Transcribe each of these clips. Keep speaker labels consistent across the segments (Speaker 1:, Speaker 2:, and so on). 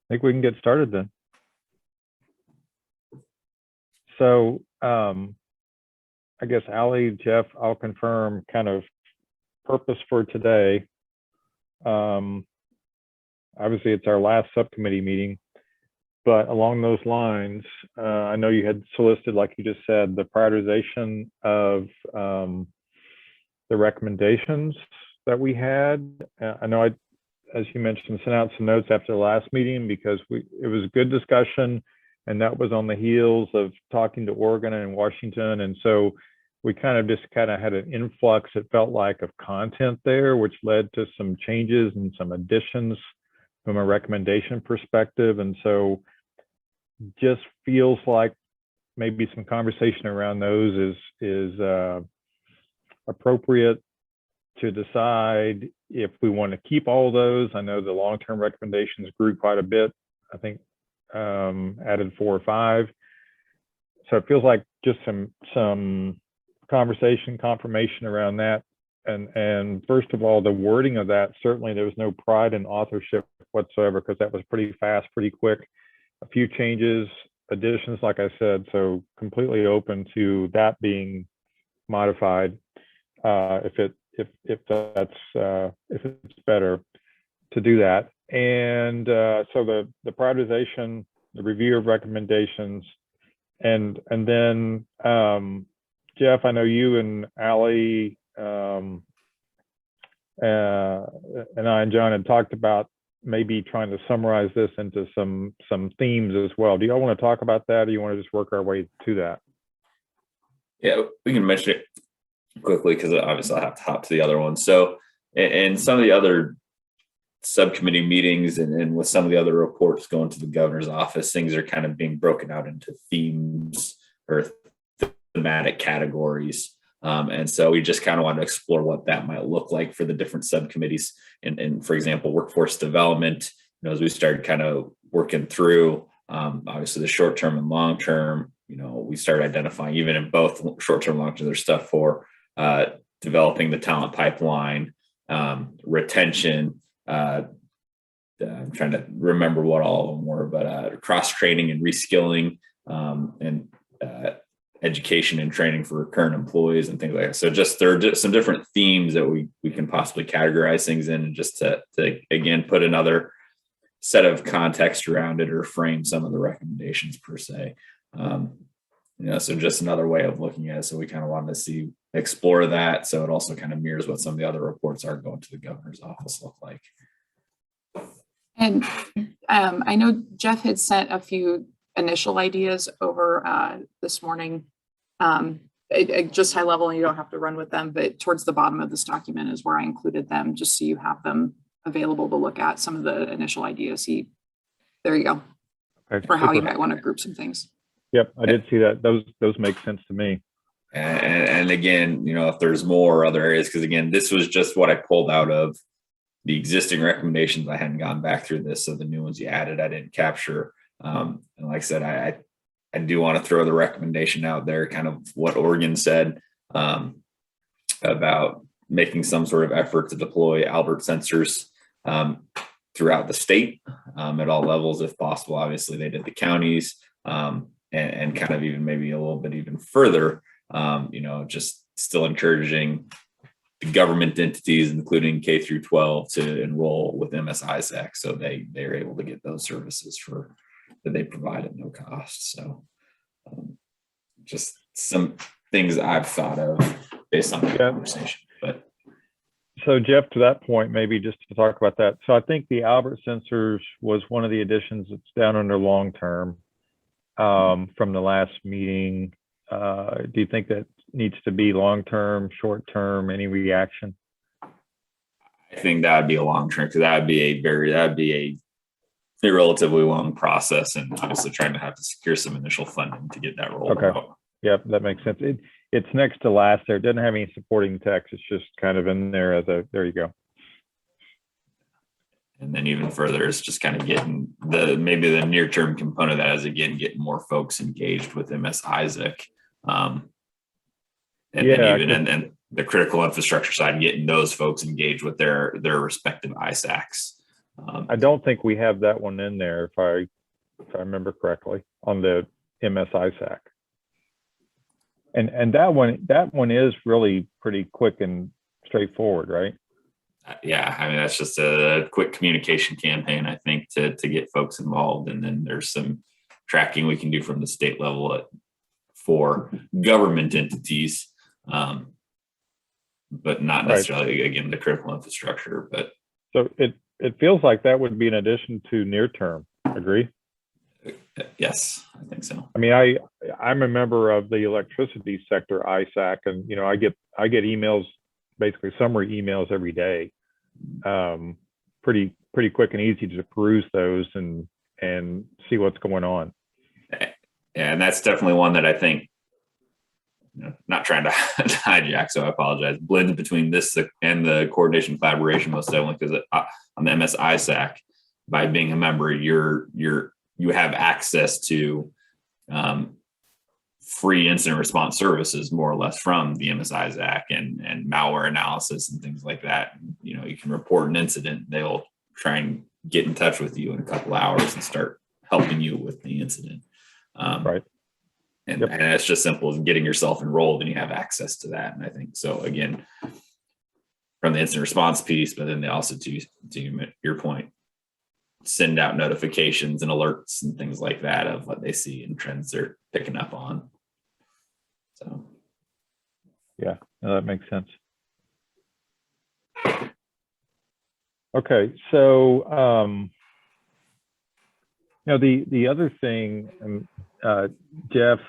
Speaker 1: think we can get started then. So I guess Ali, Jeff, I'll confirm kind of purpose for today. Obviously, it's our last subcommittee meeting, but along those lines, I know you had solicited, like you just said, the prioritization of the recommendations that we had. I know I, as you mentioned, sent out some notes after the last meeting because it was a good discussion, and that was on the heels of talking to Oregon and Washington. And so we kind of had an influx, it felt like, of content there, which led to some changes and some additions from a recommendation perspective. And so just feels like maybe some conversation around those is appropriate to decide if we want to keep all of those. I know the long-term recommendations grew quite a bit. I think added 4 or 5. So it feels like just some conversation, confirmation around that. And first of all, the wording of that, certainly there was no pride in authorship whatsoever, because that was pretty fast, pretty quick. A few changes, additions, like I said, so completely open to that being modified if it's better to do that. And so the prioritization, the review of recommendations, and then Jeff, I know you and Ali and I and John had talked about maybe trying to summarize this into some themes as well. Do y'all want to talk about that, or you want to just work our way to that?
Speaker 2: Yeah, we can mention it quickly because obviously I have to hop to the other one. So, and some of the other subcommittee meetings and with some of the other reports going to the governor's office, things are kind of being broken out into themes or thematic categories. And so we just kind of want to explore what that might look like for the different subcommittees. And for example, workforce development, as we started kind of working through, obviously the short-term and long-term, we started identifying even in both short-term and long-term, there's stuff for developing the talent pipeline, retention. I'm trying to remember what all of them were, but cross-training and reskilling, and education and training for current employees and things like that. So there are just some different themes that we can possibly categorize things in, and just to again put another set of context around it or frame some of the recommendations per se. So just another way of looking at it. So we kind of wanted to explore that. So it also kind of mirrors what some of the other reports are going to the governor's office look like.
Speaker 3: And I know Jeff had sent a few initial ideas over this morning, just high level, and you don't have to run with them, but towards the bottom of this document is where I included them, just so you have them available to look at some of the initial ideas. There you go. Okay, for how you might want to group some things.
Speaker 1: Yep, I did see that. Those make sense to me.
Speaker 2: And again, if there's more other areas, because again, this was just what I pulled out of the existing recommendations. I hadn't gone back through this, so the new ones you added, I didn't capture. And like I said, I do want to throw the recommendation out there, kind of what Oregon said about making some sort of effort to deploy Albert sensors throughout the state at all levels, if possible. Obviously, they did the counties, and kind of even maybe a little bit even further, just still encouraging the government entities, including K through 12, to enroll with MS-ISAC, so they're able to get those services that they provide at no cost. So just some things I've thought of based on the conversation. But
Speaker 1: so Jeff, to that point, maybe just to talk about that. So I think the Albert sensors was one of the additions that's down under long-term from the last meeting. Do you think that needs to be long-term, short-term? Any reaction?
Speaker 2: I think that would be a long-term, because that'd be a relatively long process, and obviously trying to have to secure some initial funding to get that rolled out.
Speaker 1: Yep, that makes sense. It's next to last there. It doesn't have any supporting text. It's just kind of in there as there you go.
Speaker 2: And then even further, it's just kind of getting maybe the near-term component of that is, again, getting more folks engaged with MS-ISAC. And then the critical infrastructure side, getting those folks engaged with their respective ISACs.
Speaker 1: I don't think we have that one in there, if I remember correctly, on the MSISAC. And that one is really pretty quick and straightforward, right?
Speaker 2: Yeah, I mean, that's just a quick communication campaign, I think, to get folks involved. And then there's some tracking we can do from the state level for government entities, but not necessarily, again, the critical infrastructure. But
Speaker 1: so it feels like that would be an addition to near term. Agree?
Speaker 2: Yes, I think so.
Speaker 1: I mean, I'm a member of the electricity sector ISAC, and I get emails, basically summary emails every day. Pretty quick and easy to peruse those and see what's going on.
Speaker 2: And that's definitely one that I think, not trying to hijack, so I apologize, blend between this and the coordination collaboration most definitely, because on the MSISAC, by being a member, you have access to free incident response services, more or less, from the MSISAC and malware analysis and things like that. You can report an incident, they'll try and get in touch with you in a couple hours and start helping you with the incident.
Speaker 1: Right.
Speaker 2: And it's just simple as getting yourself enrolled, and you have access to that. And I think so, again, from the incident response piece, but then they also, to your point, send out notifications and alerts and things like that of what they see and trends they're picking up on. So,
Speaker 1: yeah, no, that makes sense. Okay, so the other thing, Jeff,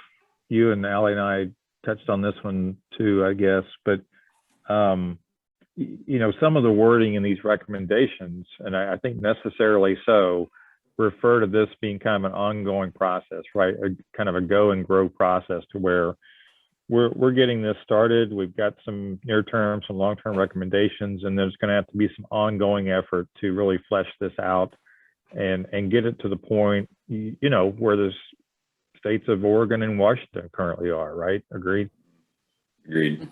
Speaker 1: you and Allie and I touched on this one too, I guess, but some of the wording in these recommendations, and I think necessarily so, refer to this being kind of an ongoing process, right? Kind of a go and grow process, to where we're getting this started. We've got some near-term, some long-term recommendations, and there's going to have to be some ongoing effort to really flesh this out and get it to the point, where the states of Oregon and Washington currently are, right? Agreed?
Speaker 2: Agreed.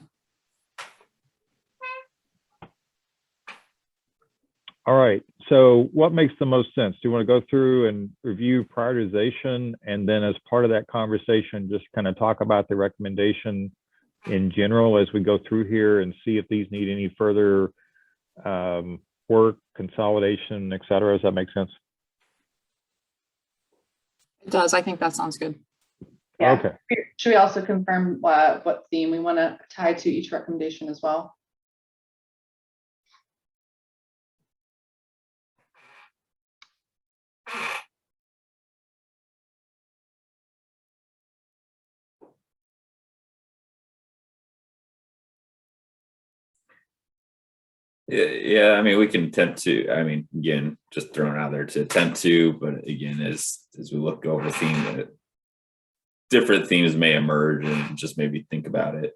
Speaker 1: All right, so what makes the most sense? Do you want to go through and review prioritization, and then as part of that conversation, just kind of talk about the recommendation in general as we go through here and see if these need any further work, consolidation, et cetera? Does that make sense?
Speaker 3: It does. I think that sounds good.
Speaker 4: Yeah.
Speaker 1: Okay.
Speaker 4: Should we also confirm what theme we want to tie to each recommendation as well?
Speaker 2: Yeah, I mean, we can attempt to, again, just throwing it out there to attempt to, but again, as we look over the theme, different themes may emerge, and just maybe think about it.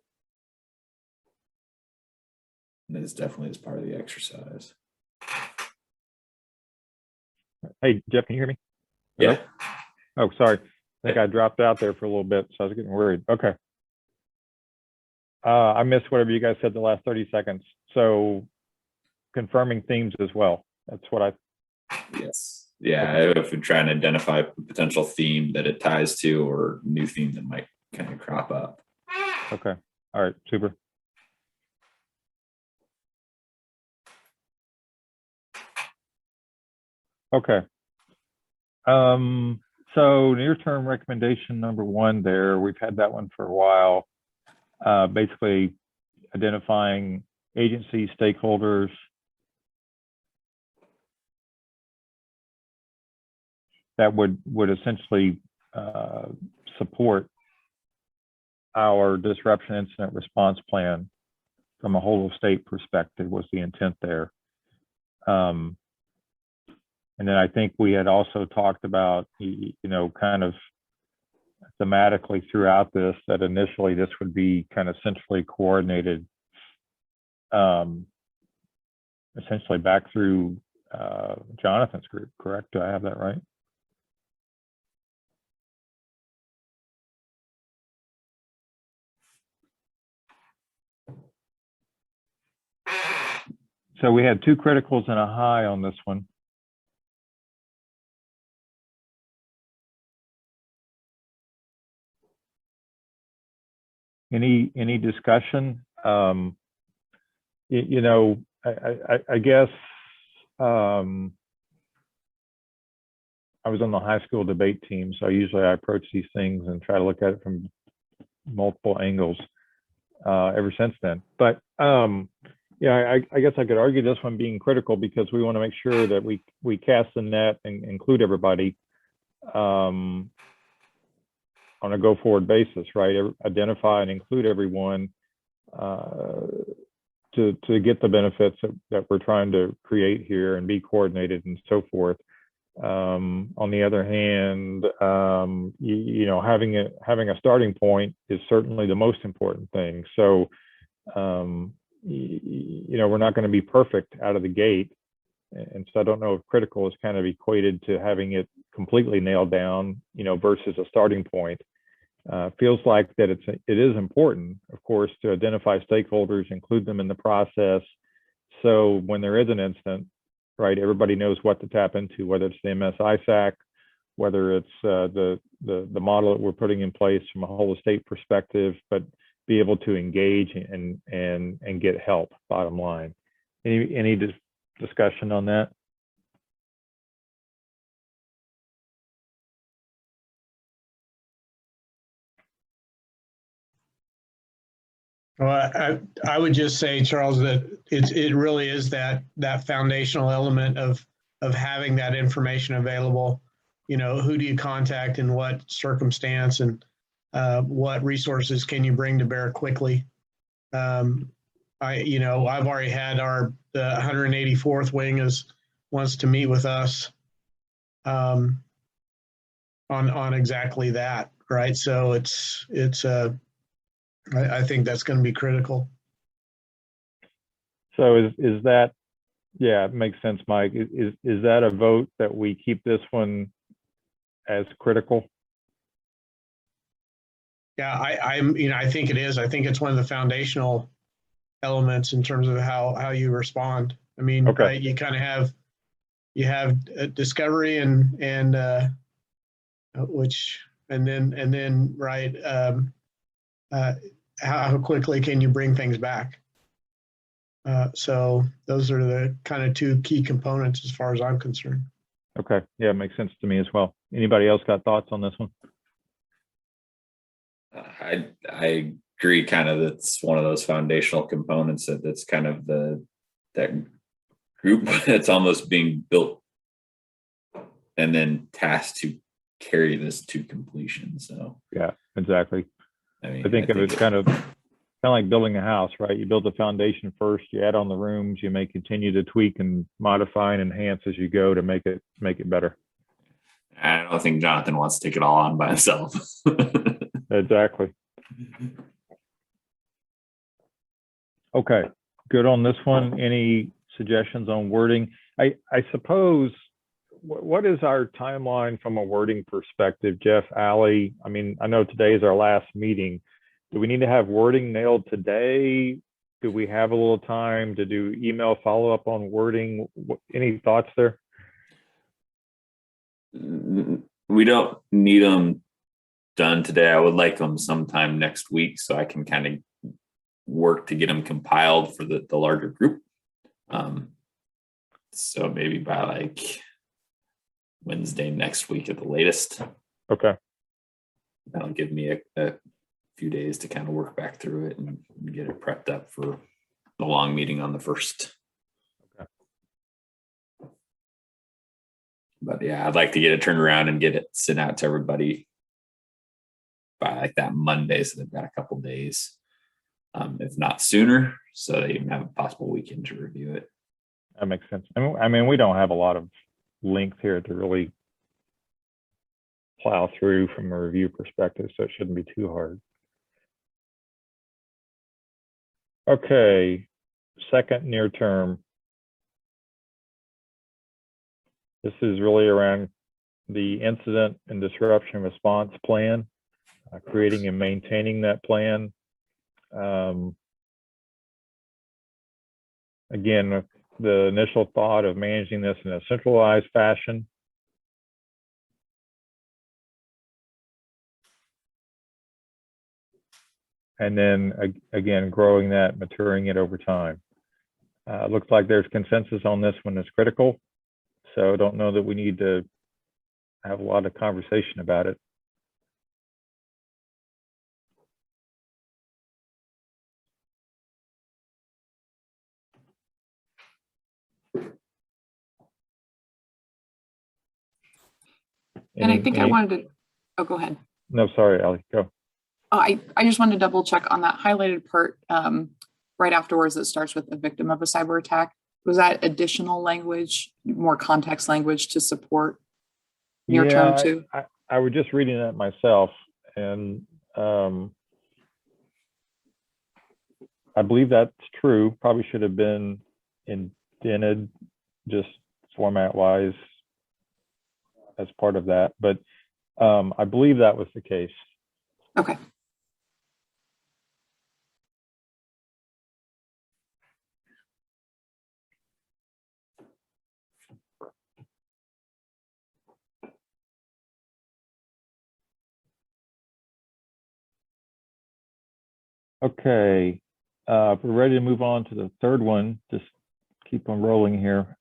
Speaker 2: And it's definitely as part of the exercise.
Speaker 1: Hey, Jeff, can you hear me?
Speaker 2: Yeah.
Speaker 1: Oh, sorry. I think I dropped out there for a little bit, so I was getting worried. Okay. I missed whatever you guys said the last 30 seconds. So confirming themes as well. That's what I.
Speaker 2: Yes. Yeah. If we try and identify a potential theme that it ties to, or new theme that might kind of crop up.
Speaker 1: Okay. All right. Super. Okay. So near-term recommendation number one there, we've had that one for a while. Basically identifying agency stakeholders that would essentially support our disruption incident response plan from a whole of state perspective, was the intent there. And then I think we had also talked about, kind of thematically throughout this, that initially this would be kind of centrally coordinated, essentially back through Jonathan's group, correct? Do I have that right? So we had two criticals and a high on this one. Any discussion? You know, I guess I was on the high school debate team, so usually I approach these things and try to look at it from multiple angles ever since then. But yeah, I guess I could argue this one being critical because we want to make sure that we cast the net and include everybody on a go forward basis, right? Identify and include everyone to get the benefits that we're trying to create here and be coordinated and so forth. On the other hand, you know, having a starting point is certainly the most important thing. So, you know, we're not going to be perfect out of the gate. And so I don't know if critical is kind of equated to having it completely nailed down, you know, versus a starting point. Feels like that it is important, of course, to identify stakeholders, include them in the process. So when there is an incident, right, everybody knows what to tap into, whether it's the MS ISAC, whether it's the model that we're putting in place from a whole estate perspective, but be able to engage and get help, bottom line. Any discussion on that?
Speaker 5: Well, I would just say, Charles, that it really is that foundational element of having that information available. You know, who do you contact in what circumstance, and what resources can you bring to bear quickly? You know, I've already had the 184th wing wants to meet with us on exactly that, right? So I think that's going to be critical.
Speaker 1: So is that, yeah, it makes sense, Mike. Is that a vote that we keep this one as critical?
Speaker 5: Yeah, I think it is. I think it's one of the foundational elements in terms of how you respond. I mean,
Speaker 1: Okay.
Speaker 5: right, you kind of have discovery and then right, how quickly can you bring things back? So those are the kind of two key components as far as I'm concerned.
Speaker 1: Okay, yeah, it makes sense to me as well. Anybody else got thoughts on this one?
Speaker 2: I agree. Kind of, that's one of those foundational components that's kind of that group that's almost being built and then tasked to carry this to completion. So
Speaker 1: yeah, exactly.
Speaker 2: I mean,
Speaker 1: I think of it kind of like building a house, right? You build the foundation first, you add on the rooms, you may continue to tweak and modify and enhance as you go to make it better.
Speaker 2: I don't think Jonathan wants to take it all on by himself.
Speaker 1: Exactly. Okay, good on this one. Any suggestions on wording? I suppose, what is our timeline from a wording perspective, Jeff, Allie? I mean, I know today is our last meeting. Do we need to have wording nailed today? Do we have a little time to do email follow-up on wording? Any thoughts there?
Speaker 2: We don't need them done today. I would like them sometime next week so I can kind of work to get them compiled for the larger group. So maybe by like Wednesday next week at the latest.
Speaker 1: Okay.
Speaker 2: That'll give me a few days to kind of work back through it and get it prepped up for the long meeting on the 1st.
Speaker 1: Okay.
Speaker 2: But yeah, I'd like to get it turned around and get it sent out to everybody by like that Monday, so they've got a couple days, if not sooner, so they even have a possible weekend to review it.
Speaker 1: That makes sense. I mean, we don't have a lot of length here to really plow through from a review perspective, so it shouldn't be too hard. Okay, second near term. This is really around the incident and disruption response plan, creating and maintaining that plan. Again, the initial thought of managing this in a centralized fashion. and then again, growing that, maturing it over time. Looks like there's consensus on this one is critical. So I don't know that we need to have a lot of conversation about it.
Speaker 3: And I think I wanted to, oh, go ahead.
Speaker 1: No, sorry, Ali, go.
Speaker 3: Oh, I just wanted to double check on that highlighted part right afterwards that starts with the victim of a cyber attack. Was that additional language, more context language to support near term too?
Speaker 1: I was just reading that myself, and I believe that's true. Probably should have been indented just format wise as part of that, but I believe that was the case.
Speaker 3: Okay.
Speaker 1: Okay, we're ready to move on to the third one. Just keep on rolling here.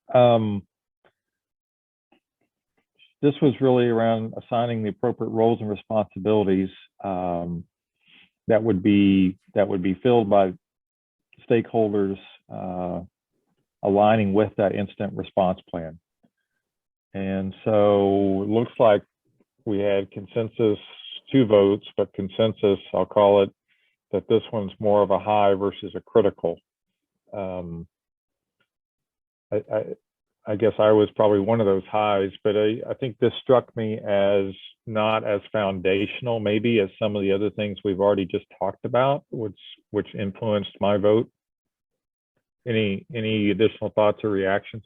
Speaker 1: This was really around assigning the appropriate roles and responsibilities that would be filled by stakeholders aligning with that incident response plan. And so it looks like we had consensus, 2 votes, but consensus, I'll call it, that this one's more of a high versus a critical. I guess I was probably one of those highs, but I think this struck me as not as foundational, maybe, as some of the other things we've already just talked about, which influenced my vote. Any additional thoughts or reactions?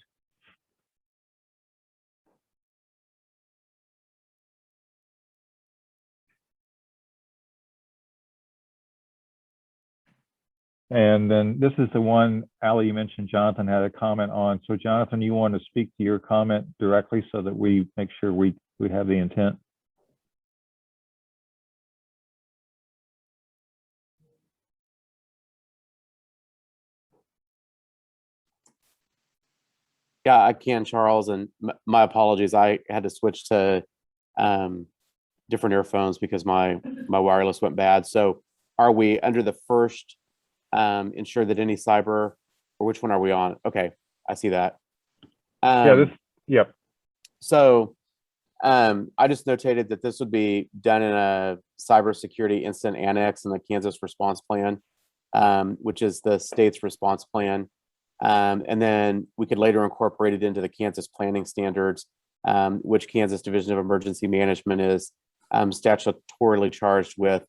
Speaker 1: And then this is the one, Ali, you mentioned Jonathan had a comment on. So Jonathan, you want to speak to your comment directly so that we make sure we have the intent?
Speaker 6: Yeah, I can, Charles, and my apologies. I had to switch to different earphones because my wireless went bad. So are we under the first ensure that any cyber, or which one are we on? Okay, I see that.
Speaker 1: Yep.
Speaker 6: So I just notated that this would be done in a cybersecurity incident annex in the Kansas response plan, which is the state's response plan. And then we could later incorporate it into the Kansas planning standards, which Kansas Division of Emergency Management is statutorily charged with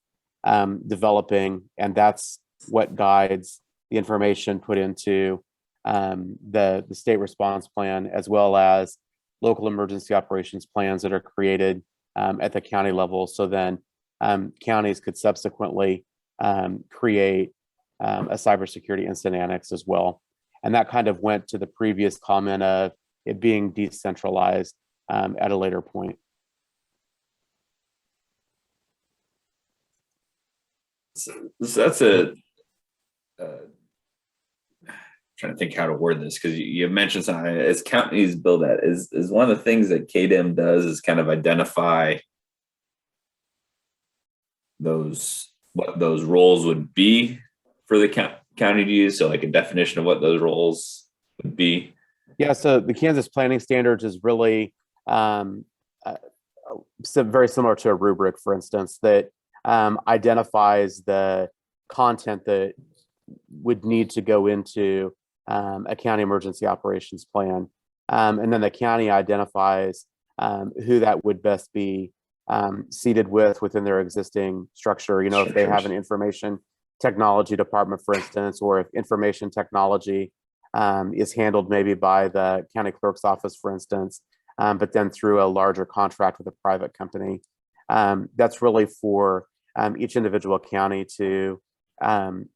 Speaker 6: developing, and that's what guides the information put into the state response plan, as well as local emergency operations plans that are created at the county level. So then counties could subsequently create a cybersecurity incident annex as well. And that kind of went to the previous comment of it being decentralized at a later point.
Speaker 2: So that's a trying to think how to word this, because you mentioned something as counties build that is one of the things that KDIM does is kind of identify what those roles would be for the county to use. So like a definition of what those roles would be.
Speaker 6: Yeah, so the Kansas planning standards is really very similar to a rubric, for instance, that identifies the content that would need to go into a county emergency operations plan. And then the county identifies who that would best be seated within their existing structure. You know, if they have an information technology department, for instance, or if information technology is handled maybe by the county clerk's office, for instance, but then through a larger contract with a private company. That's really for each individual county to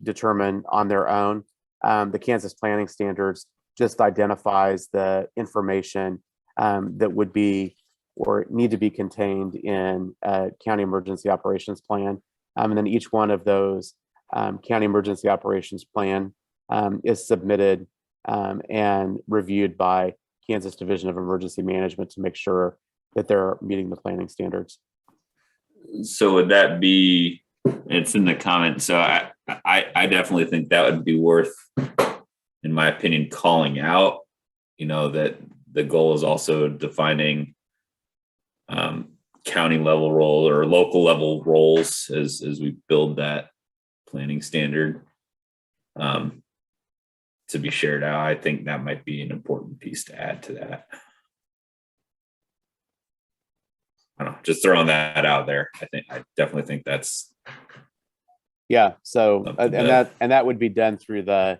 Speaker 6: determine on their own. The Kansas planning standards just identifies the information that would be or need to be contained in a county emergency operations plan. And then each one of those county emergency operations plan is submitted and reviewed by Kansas Division of Emergency Management to make sure that they're meeting the planning standards.
Speaker 2: So would that be, it's in the comments, so I definitely think that would be worth, in my opinion, calling out, that the goal is also defining county level role or local level roles as we build that planning standard to be shared out. I think that might be an important piece to add to that. I don't know, just throwing that out there. I definitely think that's
Speaker 6: Yeah. So
Speaker 2: Something
Speaker 6: and that would be done through the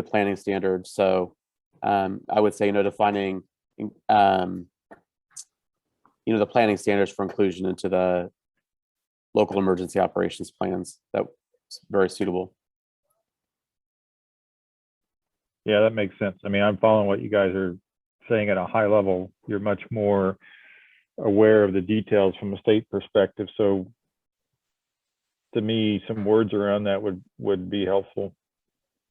Speaker 6: planning standards. So I would say, defining the planning standards for inclusion into the local emergency operations plans. That's very suitable.
Speaker 1: Yeah, that makes sense. I mean, I'm following what you guys are saying at a high level. You're much more aware of the details from a state perspective. So to me, some words around that would be helpful.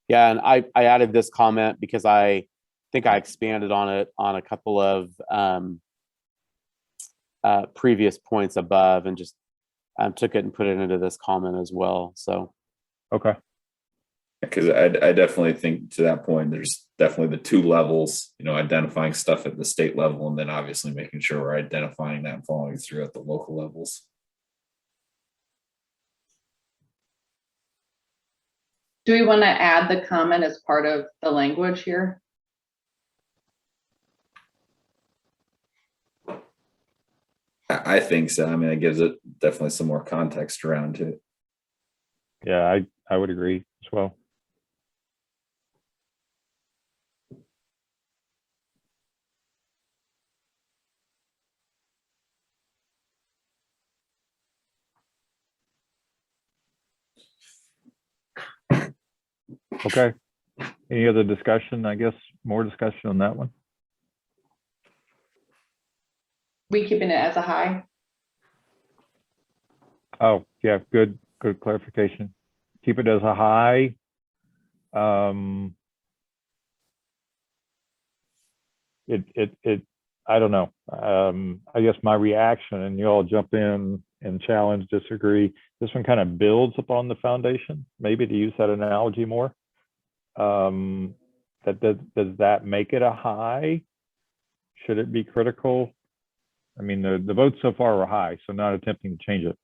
Speaker 6: Yeah, and I added this comment because I think I expanded on it on a couple of previous points above, and just took it and put it into this comment as well. So
Speaker 1: Okay.
Speaker 2: because I definitely think, to that point, there's definitely the two levels, identifying stuff at the state level, and then obviously making sure we're identifying that and following through at the local levels.
Speaker 4: Do we want to add the comment as part of the language here?
Speaker 2: I think so. I mean, it gives it definitely some more context around it.
Speaker 1: Yeah, I would agree as well. Okay. Any other discussion? I guess more discussion on that one.
Speaker 4: We keeping it as a high?
Speaker 1: Oh, yeah, good clarification. Keep it as a high. I don't know. I guess my reaction, and you all jump in and challenge, disagree. This one kind of builds upon the foundation, maybe, to use that analogy more. Does that make it a high? Should it be critical? I mean, the votes so far were high, so not attempting to change it.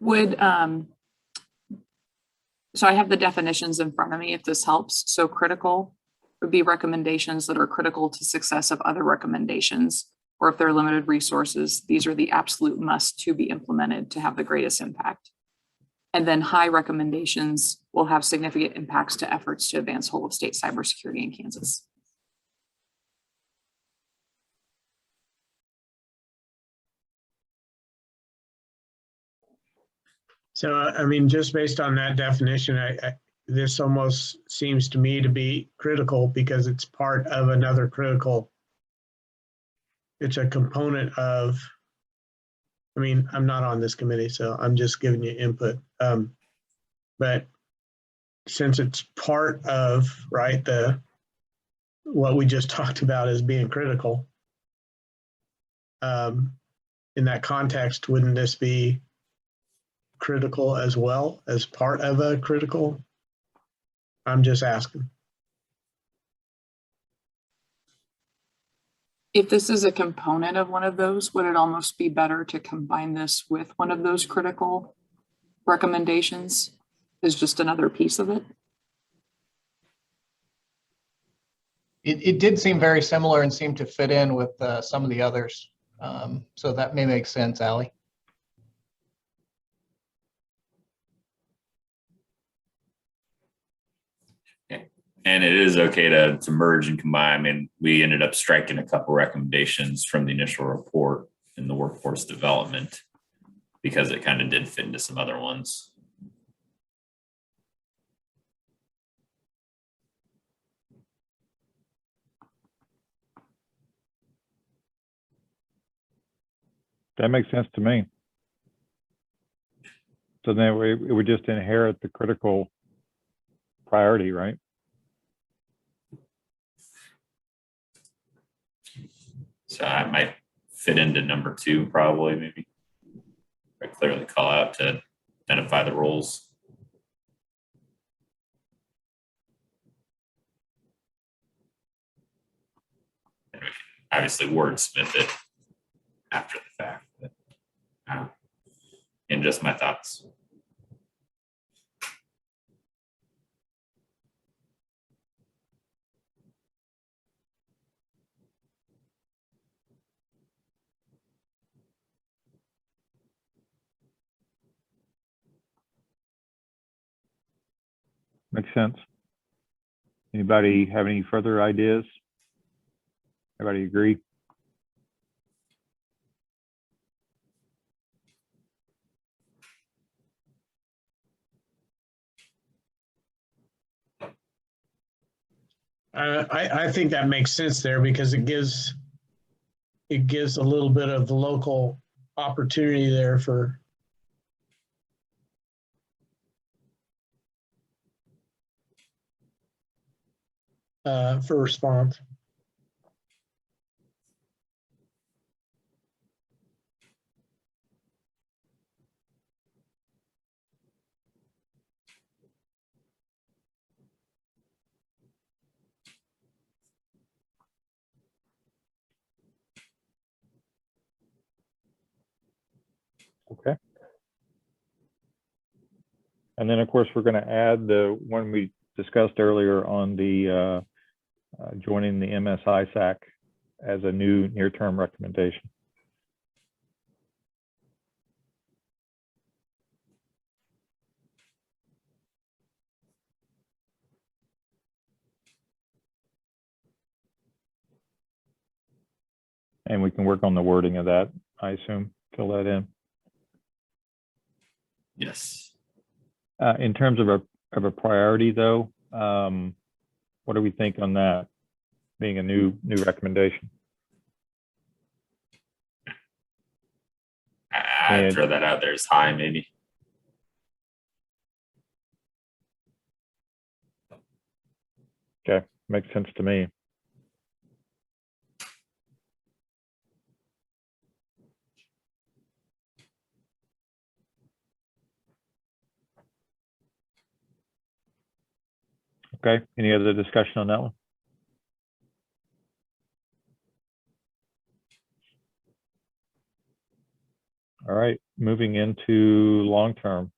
Speaker 3: Would, so I have the definitions in front of me, if this helps. So critical would be recommendations that are critical to success of other recommendations, or if they're limited resources, these are the absolute must to be implemented to have the greatest impact. And then high recommendations will have significant impacts to efforts to advance whole of state cybersecurity in Kansas.
Speaker 5: So, I mean, just based on that definition, this almost seems to me to be critical because it's part of another critical. It's a component of, I mean, I'm not on this committee, so I'm just giving you input. But since it's part of, right, what we just talked about as being critical, in that context, wouldn't this be critical as well as part of a critical? I'm just asking.
Speaker 3: If this is a component of one of those, would it almost be better to combine this with one of those critical recommendations as just another piece of it?
Speaker 7: It did seem very similar and seemed to fit in with some of the others. So that may make sense, Allie.
Speaker 2: And it is okay to merge and combine. I mean, we ended up striking a couple recommendations from the initial report in the workforce development because it kind of did fit into some other ones.
Speaker 1: That makes sense to me. So then it would just inherit the critical priority, right?
Speaker 2: So I might fit into number 2, probably, maybe. I clearly call out to identify the roles. And we can obviously wordsmith it after the fact. But, and just my thoughts.
Speaker 1: Makes sense. Anybody have any further ideas? Everybody agree?
Speaker 5: I think that makes sense there because it gives a little bit of local opportunity there for response.
Speaker 1: Okay. And then, of course, we're going to add the one we discussed earlier on the joining the MSISAC as a new near-term recommendation. And we can work on the wording of that, I assume, fill that in.
Speaker 2: Yes.
Speaker 1: In terms of a priority, though, what do we think on that being a new recommendation?
Speaker 2: I'd throw that out there as high, maybe.
Speaker 1: Okay, makes sense to me. Okay, any other discussion on that one? All right, moving into long-term.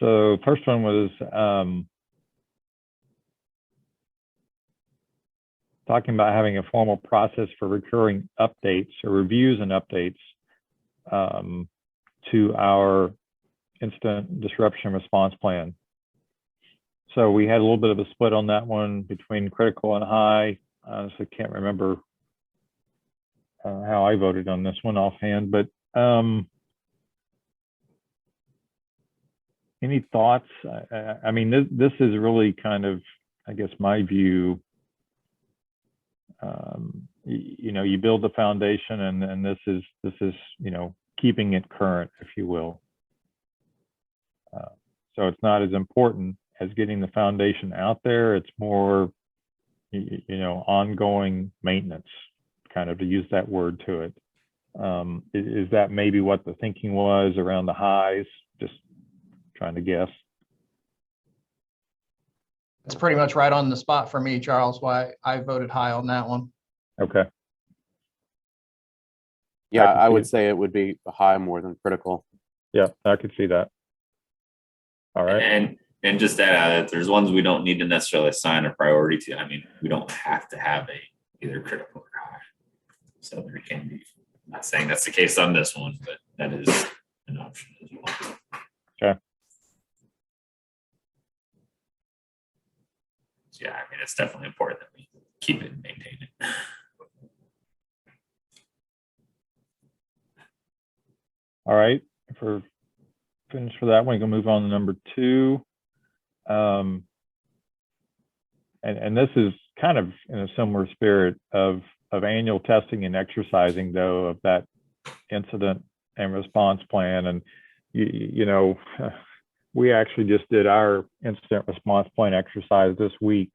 Speaker 1: So first one was talking about having a formal process for recurring updates or reviews and updates to our incident disruption response plan. So we had a little bit of a split on that one between critical and high. I honestly can't remember how I voted on this one offhand, but any thoughts? I mean, this is really kind of, I guess, my view. You know, you build the foundation, and this is you know, keeping it current, if you will. So it's not as important as getting the foundation out there. It's more, you know, ongoing maintenance, kind of, to use that word to it. Is that maybe what the thinking was around the highs? Just trying to guess.
Speaker 7: It's pretty much right on the spot for me, Charles, why I voted high on that one.
Speaker 1: Okay.
Speaker 6: Yeah,
Speaker 1: can
Speaker 6: I
Speaker 1: see
Speaker 6: would
Speaker 1: it.
Speaker 6: say it would be high more than critical.
Speaker 1: Yeah, I could see that. All right.
Speaker 2: And just to add that there's ones we don't need to necessarily assign a priority to. I mean, we don't have to have either critical or high. So there can be, I'm not saying that's the case on this one, but that is an option as well.
Speaker 1: Okay.
Speaker 2: So yeah, I mean, it's definitely important that we keep it and maintain it.
Speaker 1: All right. For finished for that one. We can move on to number 2. And this is kind of in a similar spirit of annual testing and exercising, though, of that incident and response plan. And you know, we actually just did our incident response plan exercise this week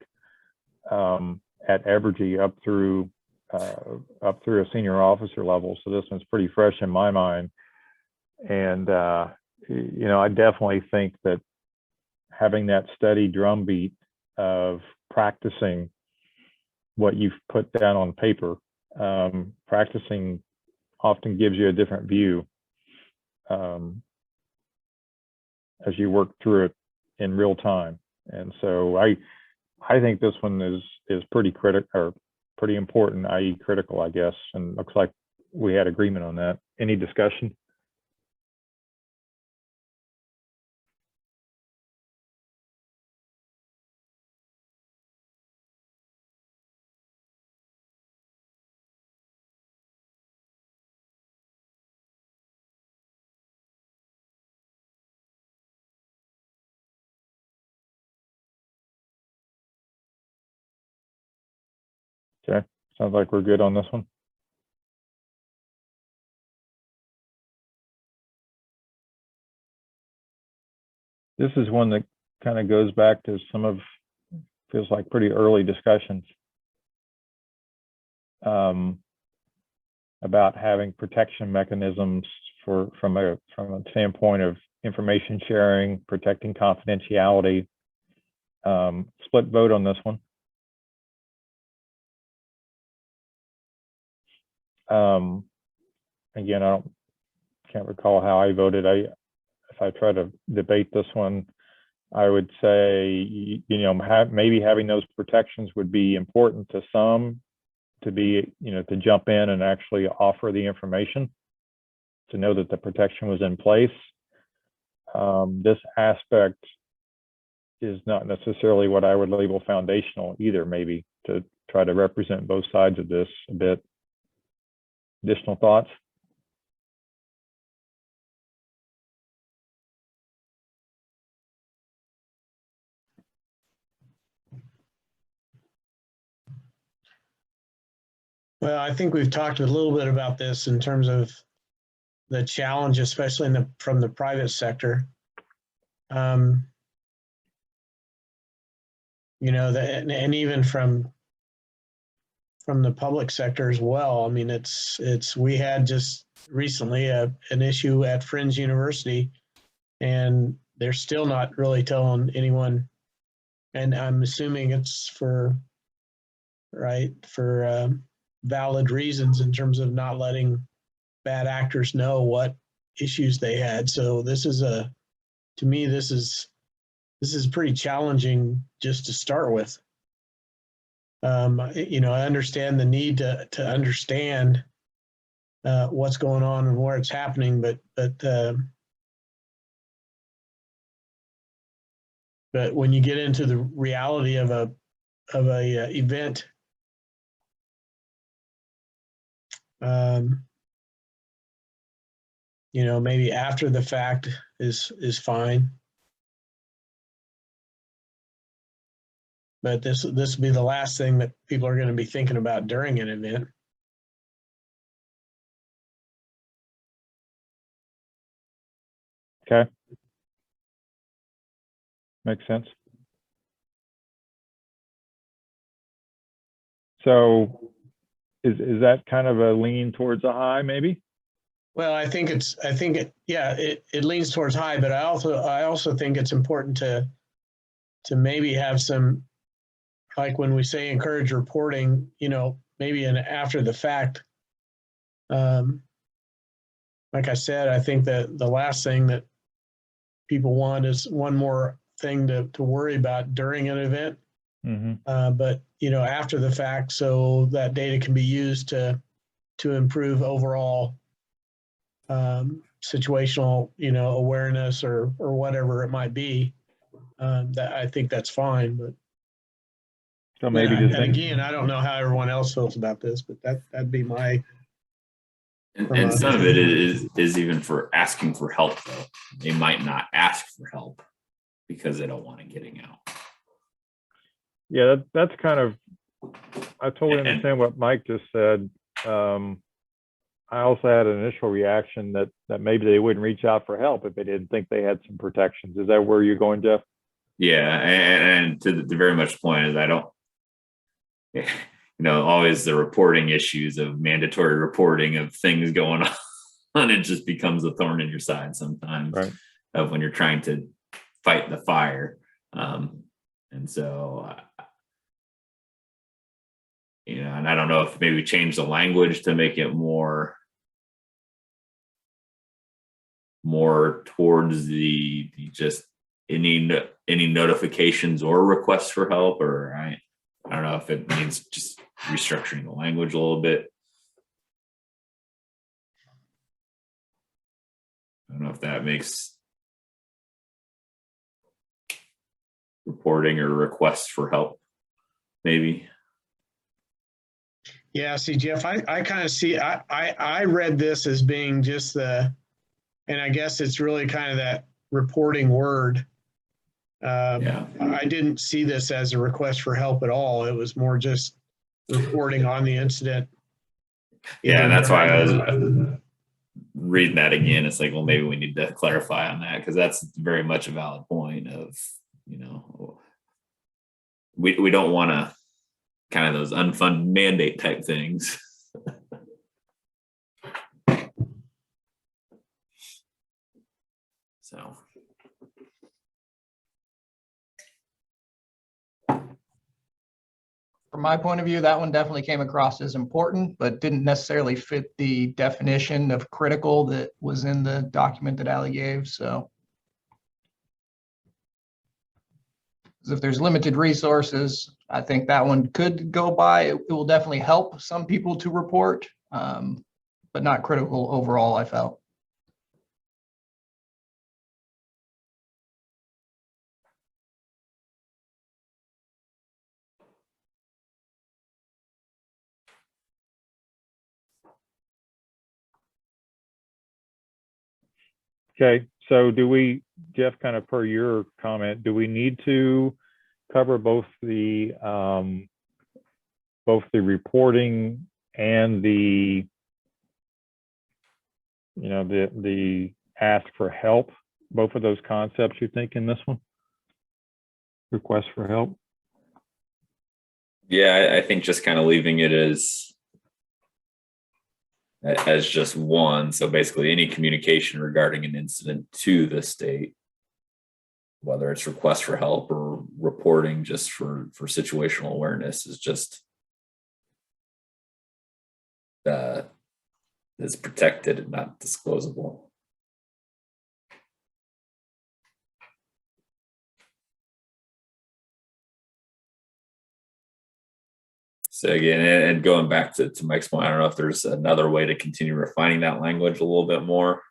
Speaker 1: at Evergy up through a senior officer level. So this one's pretty fresh in my mind. And you know, I definitely think that having that steady drumbeat of practicing what you've put down on paper, practicing often gives you a different view as you work through it in real time. And so I think this one is pretty critical, or pretty important, i.e. critical, I guess. And looks like we had agreement on that. Any discussion? Okay, sounds like we're good on this one. This is one that kind of goes back to some of, feels like pretty early discussions about having protection mechanisms from a standpoint of information sharing, protecting confidentiality. Split vote on this one. Again, can't recall how I voted. If I try to debate this one, I would say, you know, maybe having those protections would be important to some, to be, you know, to jump in and actually offer the information, to know that the protection was in place. This aspect is not necessarily what I would label foundational either, maybe, to try to represent both sides of this a bit. Additional thoughts?
Speaker 5: Well, I think we've talked a little bit about this in terms of the challenge, especially from the private sector. You know, and even from the public sector as well. I mean, we had just recently an issue at Friends University, and they're still not really telling anyone. And I'm assuming it's for valid reasons in terms of not letting bad actors know what issues they had. So to me, this is pretty challenging just to start with. You know, I understand the need to understand what's going on and where it's happening, but when you get into the reality of a event, you know, maybe after the fact is fine. But this will be the last thing that people are going to be thinking about during an event.
Speaker 1: Okay. Makes sense. So is that kind of a lean towards a high, maybe?
Speaker 5: Well, I think it leans towards high, but I also think it's important to maybe have some, like when we say encourage reporting, you know, maybe after the fact. Like I said, I think that the last thing that people want is one more thing to worry about during an event.
Speaker 1: Mm-hmm.
Speaker 5: But you know, after the fact, so that data can be used to improve overall situational, you know, awareness or whatever it might be. That I think that's fine, but
Speaker 1: So maybe
Speaker 5: and again, I don't know how everyone else feels about this, but that'd be my
Speaker 2: And some of it is even for asking for help, though. They might not ask for help because they don't want it getting out.
Speaker 1: Yeah, that's kind of, I totally understand what Mike just said. I also had an initial reaction that maybe they wouldn't reach out for help if they didn't think they had some protections. Is that where you're going, Jeff?
Speaker 2: Yeah, and to the very much point is I don't, always the reporting issues of mandatory reporting of things going on. It just becomes a thorn in your side sometimes,
Speaker 1: Right.
Speaker 2: Of when you're trying to fight the fire. And so, and I don't know if maybe change the language to make it more towards the just any notifications or requests for help, or I don't know if it means just restructuring the language a little bit. I don't know if that makes reporting or requests for help, maybe.
Speaker 5: Yeah, see, Jeff, I kind of see, I read this as being just and I guess it's really kind of that reporting word.
Speaker 2: Yeah.
Speaker 5: I didn't see this as a request for help at all. It was more just reporting on the incident.
Speaker 2: Yeah, and that's why I was reading that again. It's like, well, maybe we need to clarify on that, because that's very much a valid point of, we don't want to kind of those unfunded mandate type things. So.
Speaker 7: From my point of view, that one definitely came across as important, but didn't necessarily fit the definition of critical that was in the document that Ally gave. So if there's limited resources, I think that one could go by. It will definitely help some people to report, but not critical overall, I felt.
Speaker 1: Okay, so do we, Jeff, kind of per your comment, do we need to cover both the reporting and the ask for help, both of those concepts, you think, in this one? Request for help?
Speaker 2: Yeah, I think just kind of leaving it as just one. So basically any communication regarding an incident to the state, whether it's request for help or reporting just for situational awareness, is just is protected and not disclosable. So again, and going back to Mike's point, I don't know if there's another way to continue refining that language a little bit more.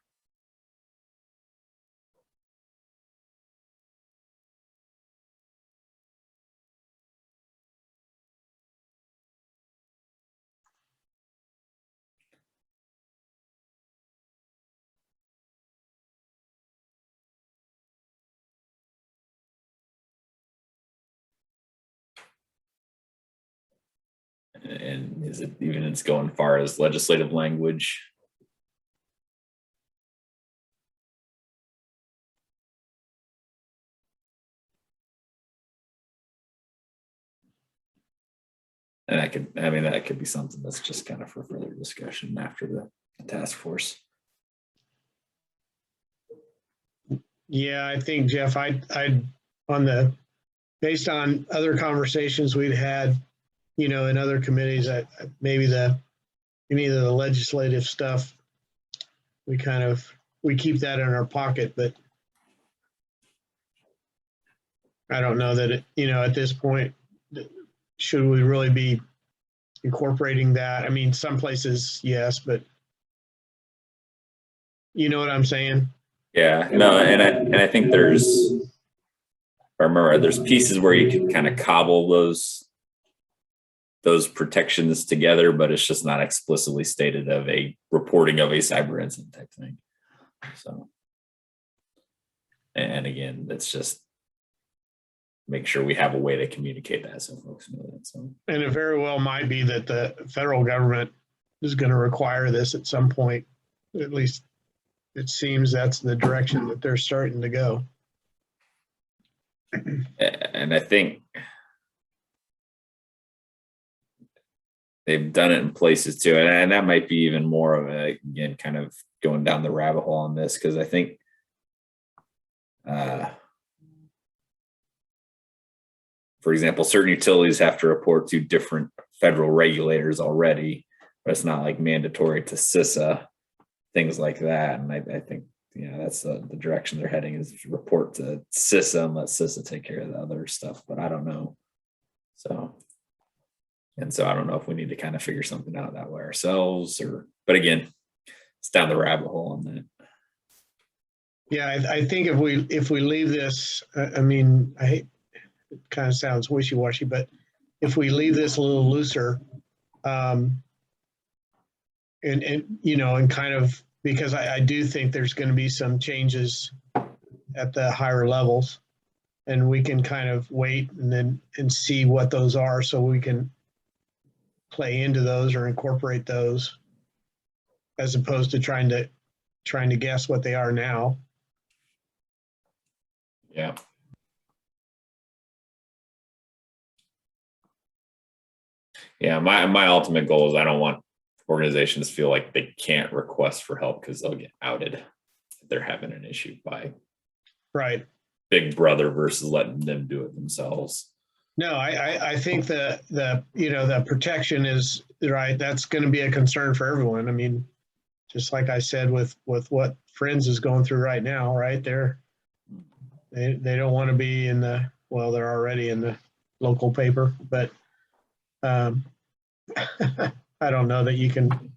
Speaker 2: And is it even it's going far as legislative language? And that could be something that's just kind of for further discussion after the task force.
Speaker 5: Yeah, I think, Jeff, based on other conversations we'd had, in other committees, maybe any of the legislative stuff, we keep that in our pocket, but I don't know that at this point, should we really be incorporating that? I mean, some places, yes, but you know what I'm saying?
Speaker 2: Yeah, no, and I think there's pieces where you can kind of cobble those those protections together, but it's just not explicitly stated of a reporting of a cyber incident type thing. So, and again, that's just make sure we have a way to communicate that so folks know that. So,
Speaker 5: And it very well might be that the federal government is going to require this at some point. At least it seems that's the direction that they're starting to go.
Speaker 2: and I think they've done it in places too, and that might be even more of a, again, kind of going down the rabbit hole on this, because I think for example, certain utilities have to report to different federal regulators already, but it's not like mandatory to CISA, things like that. And I think, that's the direction they're heading, is report to CISA and let CISA take care of the other stuff, but I don't know. So I don't know if we need to kind of figure something out that way ourselves, but again, it's down the rabbit hole on that.
Speaker 5: Yeah, I think if we leave this, I mean, I hate, it kind of sounds wishy-washy, but if we leave this a little looser, and kind of, because I do think there's going to be some changes at the higher levels, and we can kind of wait and see what those are, so we can play into those or incorporate those, as opposed to trying to guess what they are now.
Speaker 2: Yeah. Yeah, my ultimate goal is I don't want organizations to feel like they can't request for help because they'll get outed if they're having an issue by
Speaker 5: Right.
Speaker 2: Big Brother versus letting them do it themselves.
Speaker 5: No, I think the protection is right. That's going to be a concern for everyone. I mean, just like I said with what Friends is going through right now, right? They don't want to be in they're already in the local paper, but I don't know that you can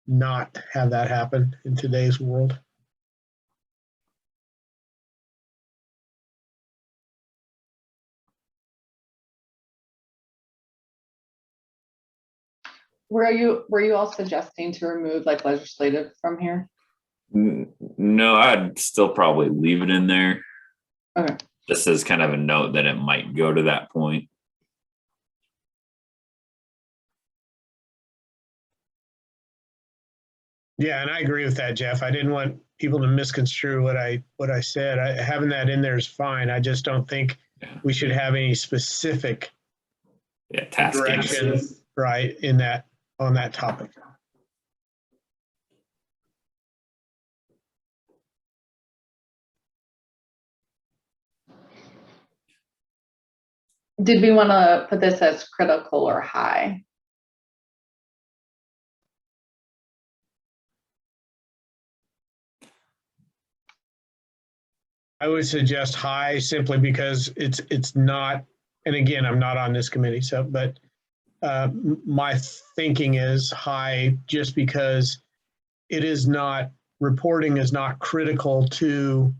Speaker 5: not have that happen in today's world.
Speaker 4: Were you all suggesting to remove like legislative from here?
Speaker 2: No, I'd still probably leave it in there.
Speaker 4: Okay.
Speaker 2: Just as kind of a note that it might go to that point.
Speaker 5: Yeah, and I agree with that, Jeff. I didn't want people to misconstrue what I said. Having that in there is fine. I just don't think we should have any specific
Speaker 2: Task
Speaker 5: direction, right, on that topic.
Speaker 4: Did we want to put this as critical or high?
Speaker 5: I would suggest high, simply because it's not, and again, I'm not on this committee, so, but my thinking is high just because it is not, reporting is not critical to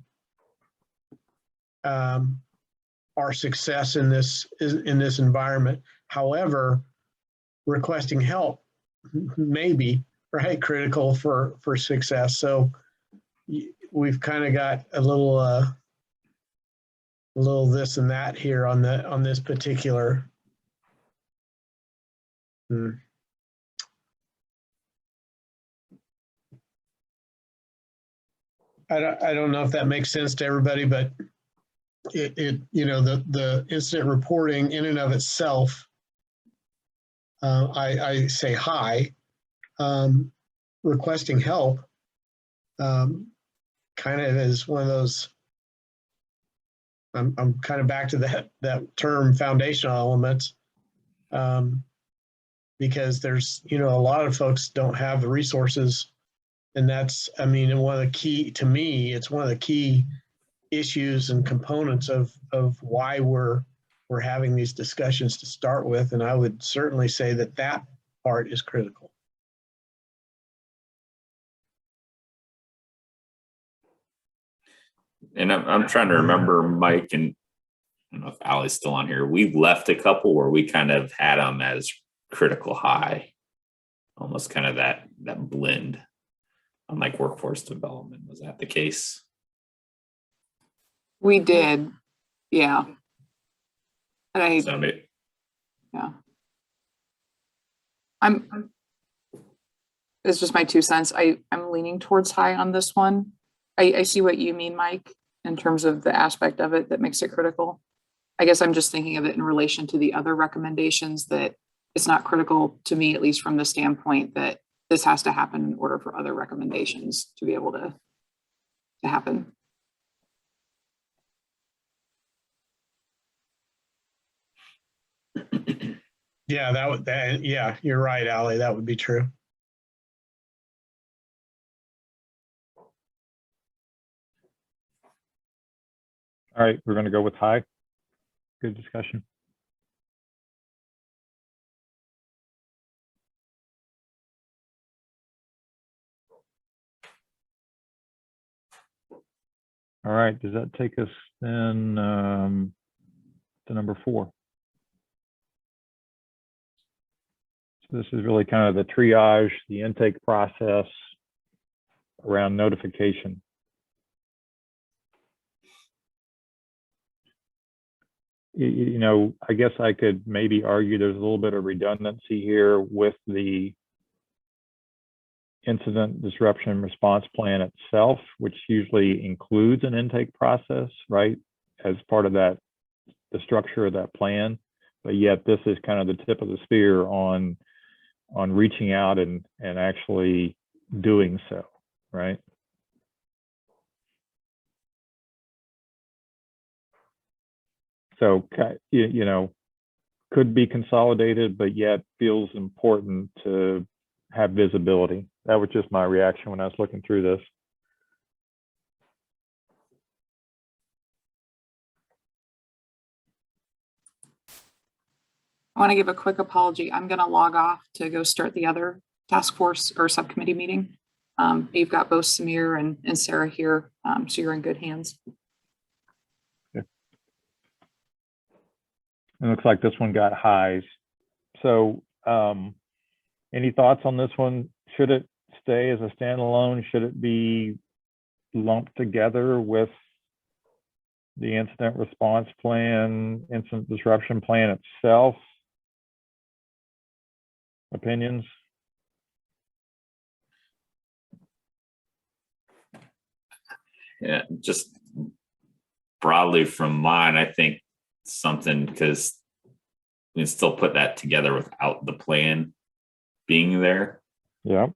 Speaker 5: our success in this environment. However, requesting help may be, right, critical for success. So we've kind of got a little this and that here on this particular. I don't know if that makes sense to everybody, but the incident reporting in and of itself, I say high. Requesting help kind of is one of those. I'm kind of back to that term, foundational elements, because there's a lot of folks don't have the resources, and that's, I mean, one of the key, to me, it's one of the key issues and components of why we're having these discussions to start with, and I would certainly say that part is critical.
Speaker 2: And I'm trying to remember, Mike, and don't know if Ali's still on here. We've left a couple where we kind of had them as critical high, almost kind of that blend. Unlike workforce development, was that the case?
Speaker 3: We did, yeah. And
Speaker 2: So
Speaker 3: yeah. It's just my 2 cents. I'm leaning towards high on this one. I see what you mean, Mike, in terms of the aspect of it that makes it critical. I guess I'm just thinking of it in relation to the other recommendations, that it's not critical to me, at least from the standpoint that this has to happen in order for other recommendations to be able to happen.
Speaker 5: Yeah, yeah, you're right, Ali. That would be true.
Speaker 1: All right, we're going to go with high. Good discussion. All right, does that take us then to number 4? So this is really kind of the triage, the intake process around notification. You know, I guess I could maybe argue there's a little bit of redundancy here with the incident disruption response plan itself, which usually includes an intake process, right, as part of that, the structure of that plan. But yet this is kind of the tip of the spear on reaching out and actually doing so, right? So, you know, could be consolidated, but yet feels important to have visibility. That was just my reaction when I was looking through this.
Speaker 3: I want to give a quick apology. I'm going to log off to go start the other task force or subcommittee meeting. You've got both Samir and Sarah here, so you're in good hands.
Speaker 1: It looks like this one got highs. So any thoughts on this one? Should it stay as a standalone? Should it be lumped together with the incident response plan, incident disruption plan itself? Opinions?
Speaker 2: Yeah, just broadly from mine, I think something, because we can still put that together without the plan being there.
Speaker 1: Yeah.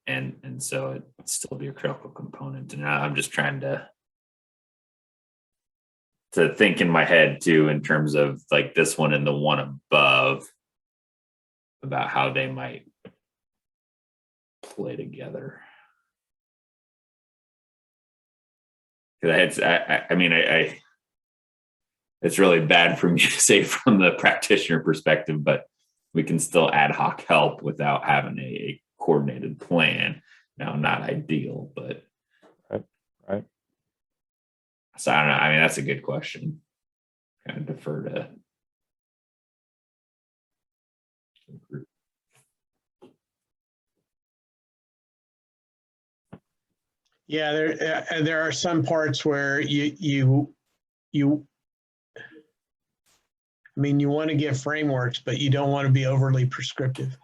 Speaker 2: And so it'd still be a critical component. And I'm just trying to think in my head too, in terms of like this one and the one above, about how they might play together. Because I mean, it's really bad for me to say from the practitioner perspective, but we can still ad hoc help without having a coordinated plan. Now, not ideal, but
Speaker 1: right.
Speaker 2: So I don't know. I mean, that's a good question. Kind of defer to the group.
Speaker 5: Yeah, there are some parts where you I mean, you want to give frameworks, but you don't want to be overly prescriptive.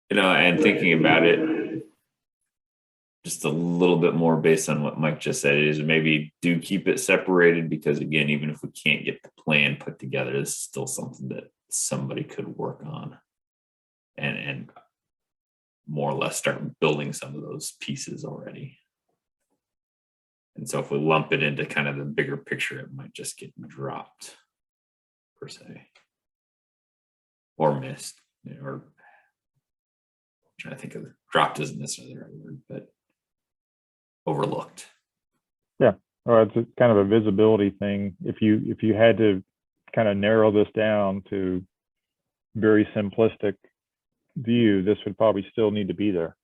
Speaker 2: You know, and thinking about it just a little bit more based on what Mike just said, is maybe do keep it separated, because again, even if we can't get the plan put together, this is still something that somebody could work on and more or less start building some of those pieces already. And so if we lump it into kind of the bigger picture, it might just get dropped per se, or missed, or I'm trying to think of dropped isn't necessarily the right word, but overlooked.
Speaker 1: Yeah, or it's kind of a visibility thing. If you had to kind of narrow this down to very simplistic view, this would probably still need to be there.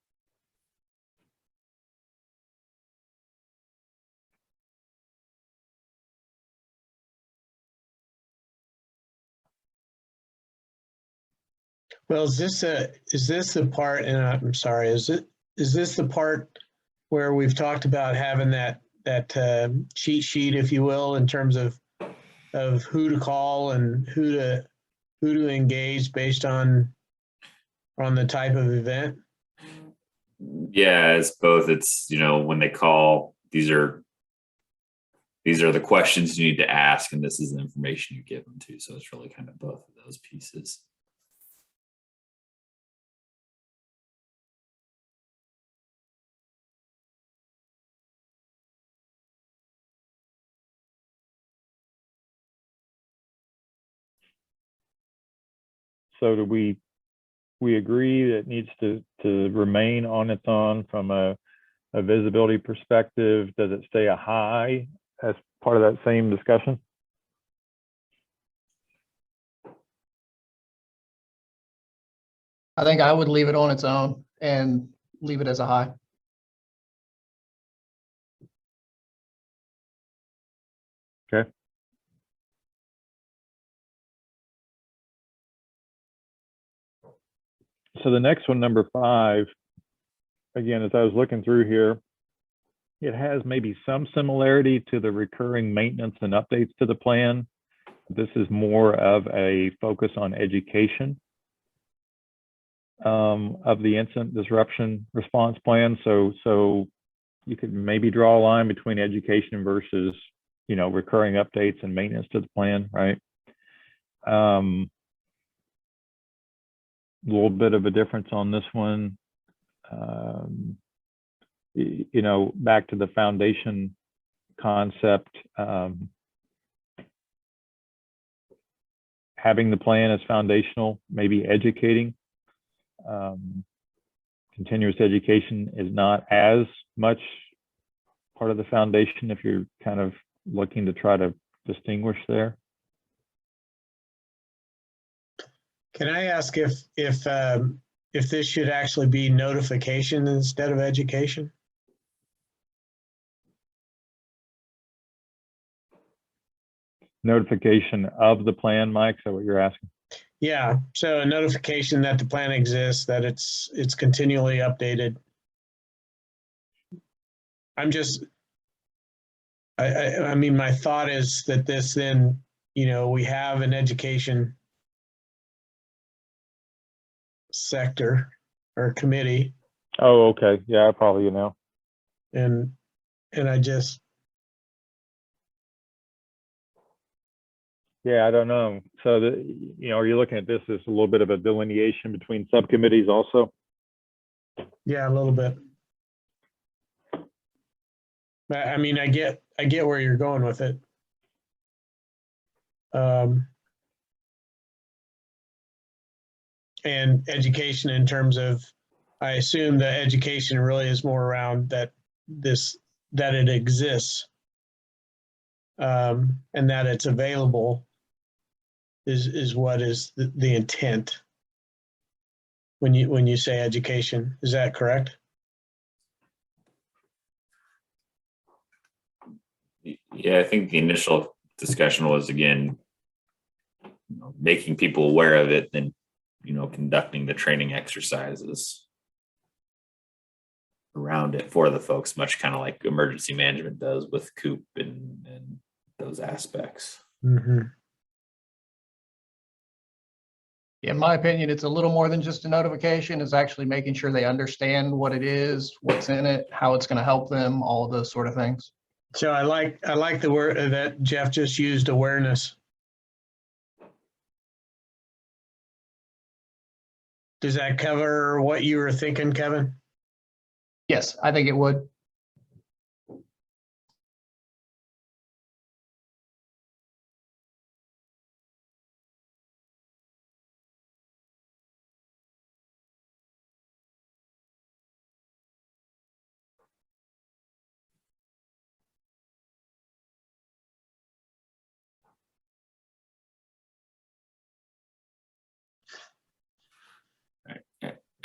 Speaker 5: Well, is this the part, and I'm sorry, is this the part where we've talked about having that cheat sheet, if you will, in terms of who to call and who to engage based on the type of event?
Speaker 2: Yeah, it's both. It's, when they call, these are the questions you need to ask, and this is the information you give them to. So it's really kind of both of those pieces.
Speaker 1: So do we agree that it needs to remain on its own from a visibility perspective? Does it stay a high as part of that same discussion?
Speaker 7: I think I would leave it on its own and leave it as a high.
Speaker 1: Okay. So the next one, number 5, again, as I was looking through here, it has maybe some similarity to the recurring maintenance and updates to the plan. This is more of a focus on education of the incident disruption response plan. So you could maybe draw a line between education versus, recurring updates and maintenance to the plan, right? A little bit of a difference on this one. Back to the foundation concept, having the plan as foundational, maybe educating. Continuous education is not as much part of the foundation if you're kind of looking to try to distinguish there.
Speaker 5: Can I ask if this should actually be notification instead of education?
Speaker 1: Notification of the plan, Mike, is that what you're asking?
Speaker 5: Yeah, so a notification that the plan exists, that it's continually updated. I mean, my thought is that this then, we have an education sector or committee,
Speaker 1: Oh, okay. Yeah, probably,
Speaker 5: and I just,
Speaker 1: Yeah, I don't know. So are you looking at this as a little bit of a delineation between subcommittees also?
Speaker 5: yeah, a little bit. But I mean, I get where you're going with it. And education in terms of, I assume the education really is more around that it exists, and that it's available is what is the intent when you say education. Is that correct?
Speaker 2: Yeah, I think the initial discussion was, again, making people aware of it, then conducting the training exercises around it for the folks, much kind of like emergency management does with COOP and those aspects.
Speaker 5: Mm-hmm.
Speaker 7: In my opinion, it's a little more than just a notification. It's actually making sure they understand what it is, what's in it, how it's going to help them, all of those sort of things.
Speaker 5: So I like the word that Jeff just used, awareness. Does that cover what you were thinking, Kevin?
Speaker 7: Yes, I think it would.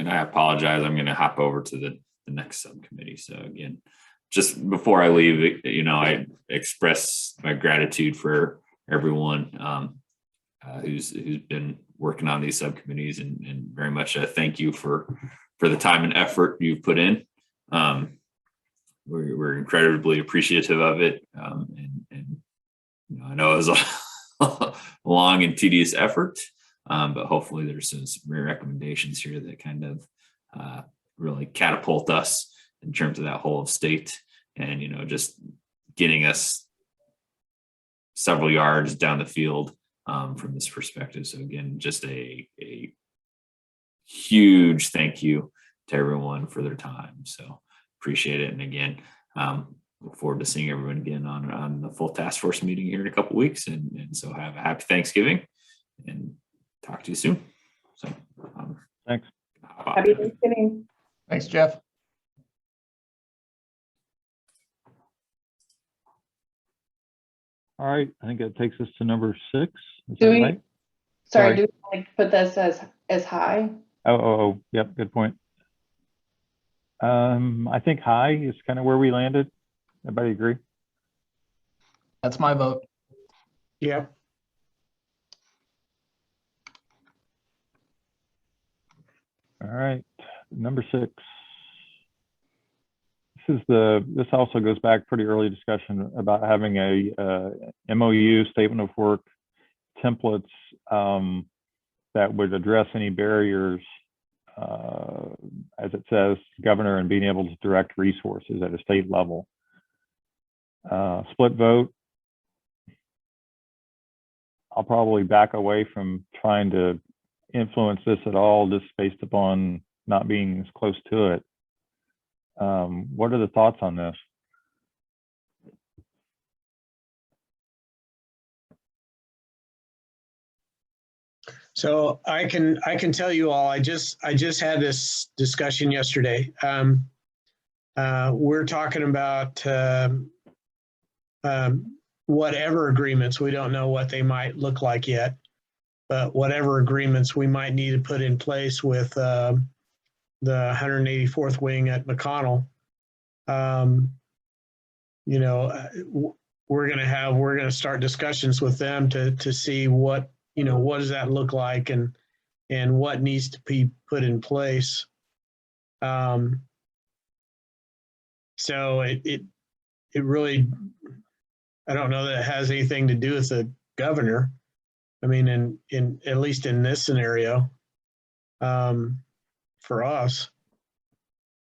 Speaker 2: And I apologize, I'm going to hop over to the next subcommittee. So again, just before I leave, I express my gratitude for everyone who's been working on these subcommittees, and very much a thank you for the time and effort you've put in. We're incredibly appreciative of it, and you know, I know it was a long and tedious effort, but hopefully there's some recommendations here that kind of really catapult us in terms of that whole of state, and you know, just getting us several yards down the field from this perspective. So again, just a huge thank you to everyone for their time. So appreciate it. And again, look forward to seeing everyone again on the full task force meeting here in a couple of weeks. And so have a happy Thanksgiving and talk to you soon. So
Speaker 1: Thanks.
Speaker 4: Happy Thanksgiving.
Speaker 7: Thanks, Jeff.
Speaker 1: All right, I think that takes us to number 6. Is
Speaker 4: Do
Speaker 1: that
Speaker 4: we-
Speaker 1: right?
Speaker 4: Sorry,
Speaker 1: Sorry.
Speaker 4: do we like put this as high?
Speaker 1: Oh, yep, good point. I think high is kind of where we landed. Everybody agree?
Speaker 7: That's my vote.
Speaker 5: Yeah.
Speaker 1: All right, number 6. This also goes back pretty early discussion about having a MOU, statement of work templates that would address any barriers, as it says, governor, and being able to direct resources at a state level. Split vote. I'll probably back away from trying to influence this at all, just based upon not being as close to it. What are the thoughts on this?
Speaker 5: So I can tell you all, I just had this discussion yesterday. We're talking about whatever agreements, we don't know what they might look like yet, but whatever agreements we might need to put in place with the 184th Wing at McConnell. You know, we're gonna start discussions with them to see what, you know, what does that look like, and what needs to be put in place. So it really, I don't know that it has anything to do with the governor. I mean, in at least in this scenario, for us.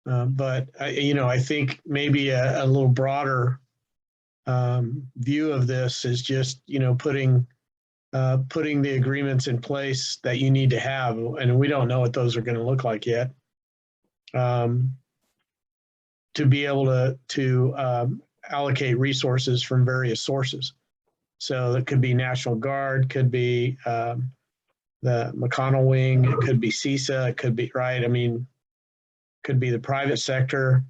Speaker 5: But you know, I think maybe a little broader view of this is just, you know, putting the agreements in place that you need to have, and we don't know what those are going to look like yet. To be able to allocate resources from various sources. So it could be National Guard, could be the McConnell Wing, it could be CISA, it could be, right? I mean, could be the private sector.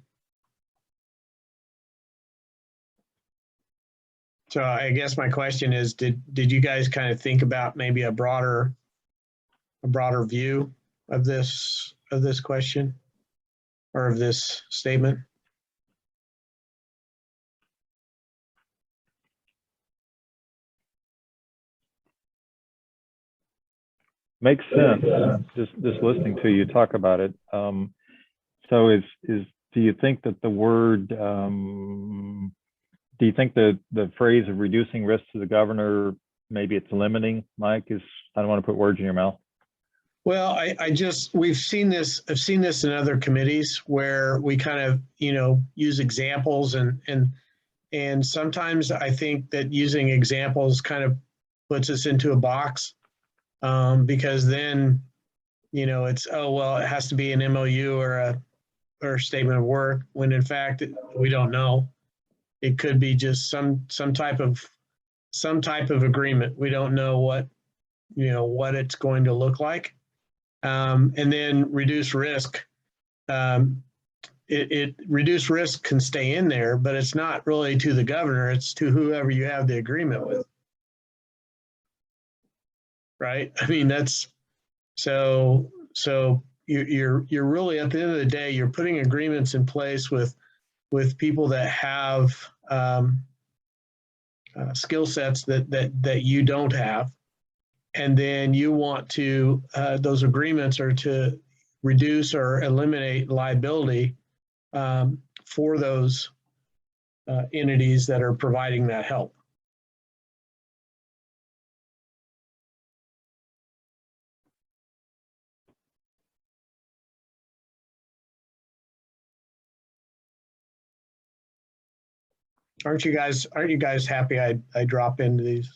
Speaker 5: So I guess my question is, did you guys kind of think about maybe a broader view of this question or of this statement?
Speaker 1: Makes sense. Just listening to you talk about it. So do you think that the word, do you think that the phrase of reducing risk to the governor, maybe it's limiting, Mike? I don't want to put words in your mouth.
Speaker 5: Well, we've seen this, I've seen this in other committees where we kind of, you know, use examples, and sometimes I think that using examples kind of puts us into a box, because then, you know, it's, oh, well, it has to be an MOU or a statement of work, when in fact we don't know. It could be just some type of agreement. We don't know what, you know, what it's going to look like. And then reduce risk. Reduce risk can stay in there, but it's not really to the governor, it's to whoever you have the agreement with. Right? I mean, that's so you're really, at the end of the day, you're putting agreements in place with people that have skill sets that you don't have. And then you want to, those agreements are to reduce or eliminate liability for those entities that are providing that help. Aren't you guys happy I drop into these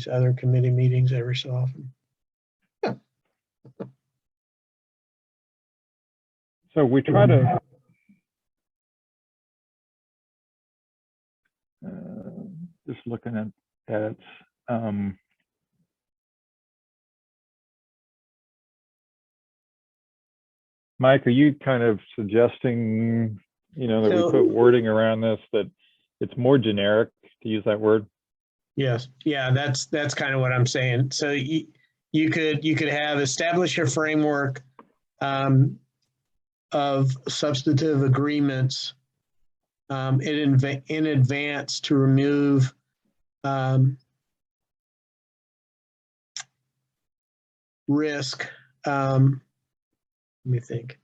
Speaker 5: other committee meetings every so often?
Speaker 1: So we try to just looking at Mike, are you kind of suggesting, that we
Speaker 5: So-
Speaker 1: put wording around this that it's more generic, to use that word?
Speaker 5: Yes, yeah, that's kind of what I'm saying. So you could have establish a framework of substantive agreements in advance to remove risk. Let me think.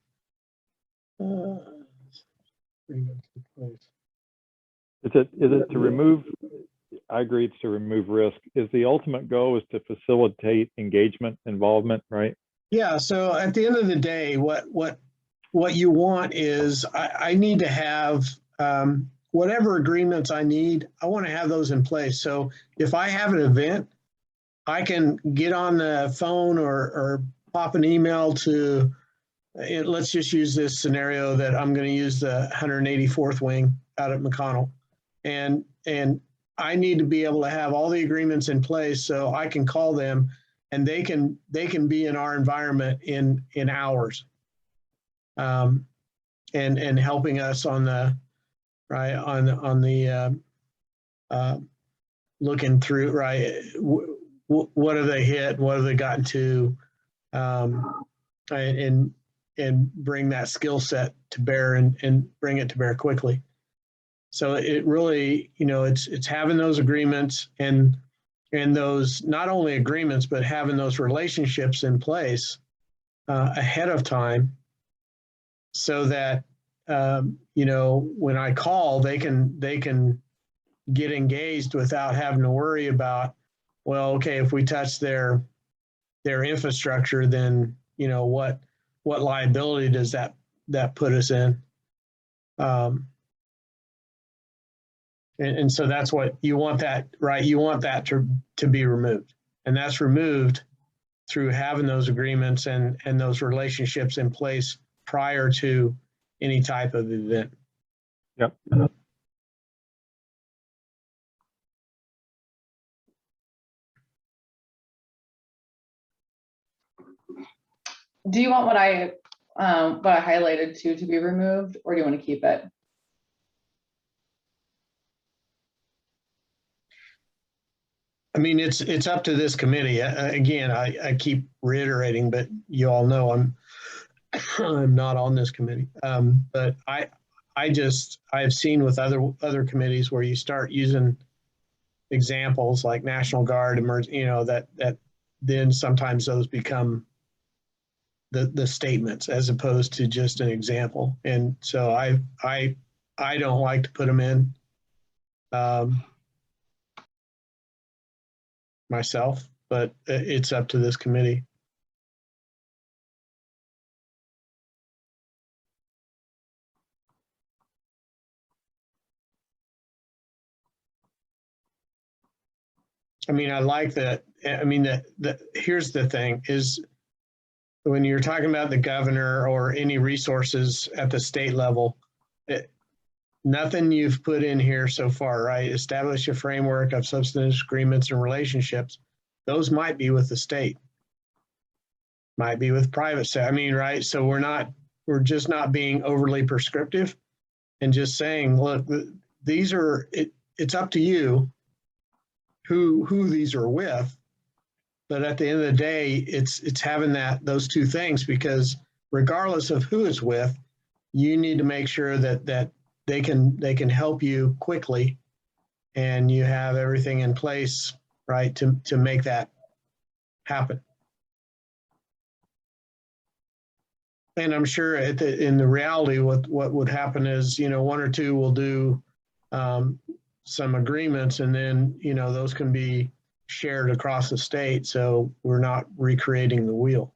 Speaker 1: Is it to remove? I agree, it's to remove risk. Is the ultimate goal is to facilitate engagement, involvement, right?
Speaker 5: Yeah. So at the end of the day, what you want is I need to have whatever agreements I need. I want to have those in place. So if I have an event, I can get on the phone or pop an email to. Let's just use this scenario that I'm going to use the 184th Wing out at McConnell, and I need to be able to have all the agreements in place so I can call them and they can be in our environment in hours, and helping us on the right on the looking through right. What have they hit? What have they gotten to? And bring that skill set to bear and bring it to bear quickly. So it really, it's having those agreements and those not only agreements, but having those relationships in place ahead of time, so that when I call, they can get engaged without having to worry about, well, okay, if we touch their infrastructure, then what liability does that put us in? And so that's what you want, that right? You want that to be removed, and that's removed through having those agreements and those relationships in place prior to any type of event.
Speaker 1: Yep.
Speaker 4: Do you want what I highlighted to be removed, or do you want to keep it?
Speaker 5: I mean, it's up to this committee. Again, I keep reiterating, but you all know I'm not on this committee. But I've seen with other committees where you start using examples like National Guard, that then sometimes those become the statements as opposed to just an example. And so I don't like to put them in myself, but it's up to this committee. I mean, I like that. I mean, here's the thing is, when you're talking about the governor or any resources at the state level, nothing you've put in here so far, right? Establish a framework of substantive agreements and relationships. Those might be with the state, might be with private sector. I mean, right? So we're just not being overly prescriptive and just saying, look, these are, it's up to you who these are with. But at the end of the day, it's having those two things, because regardless of who it's with, you need to make sure that they can help you quickly, and you have everything in place right, to make that happen. And I'm sure in the reality, what would happen is, one or two will do some agreements, and then, those can be shared across the state. So we're not recreating the wheel.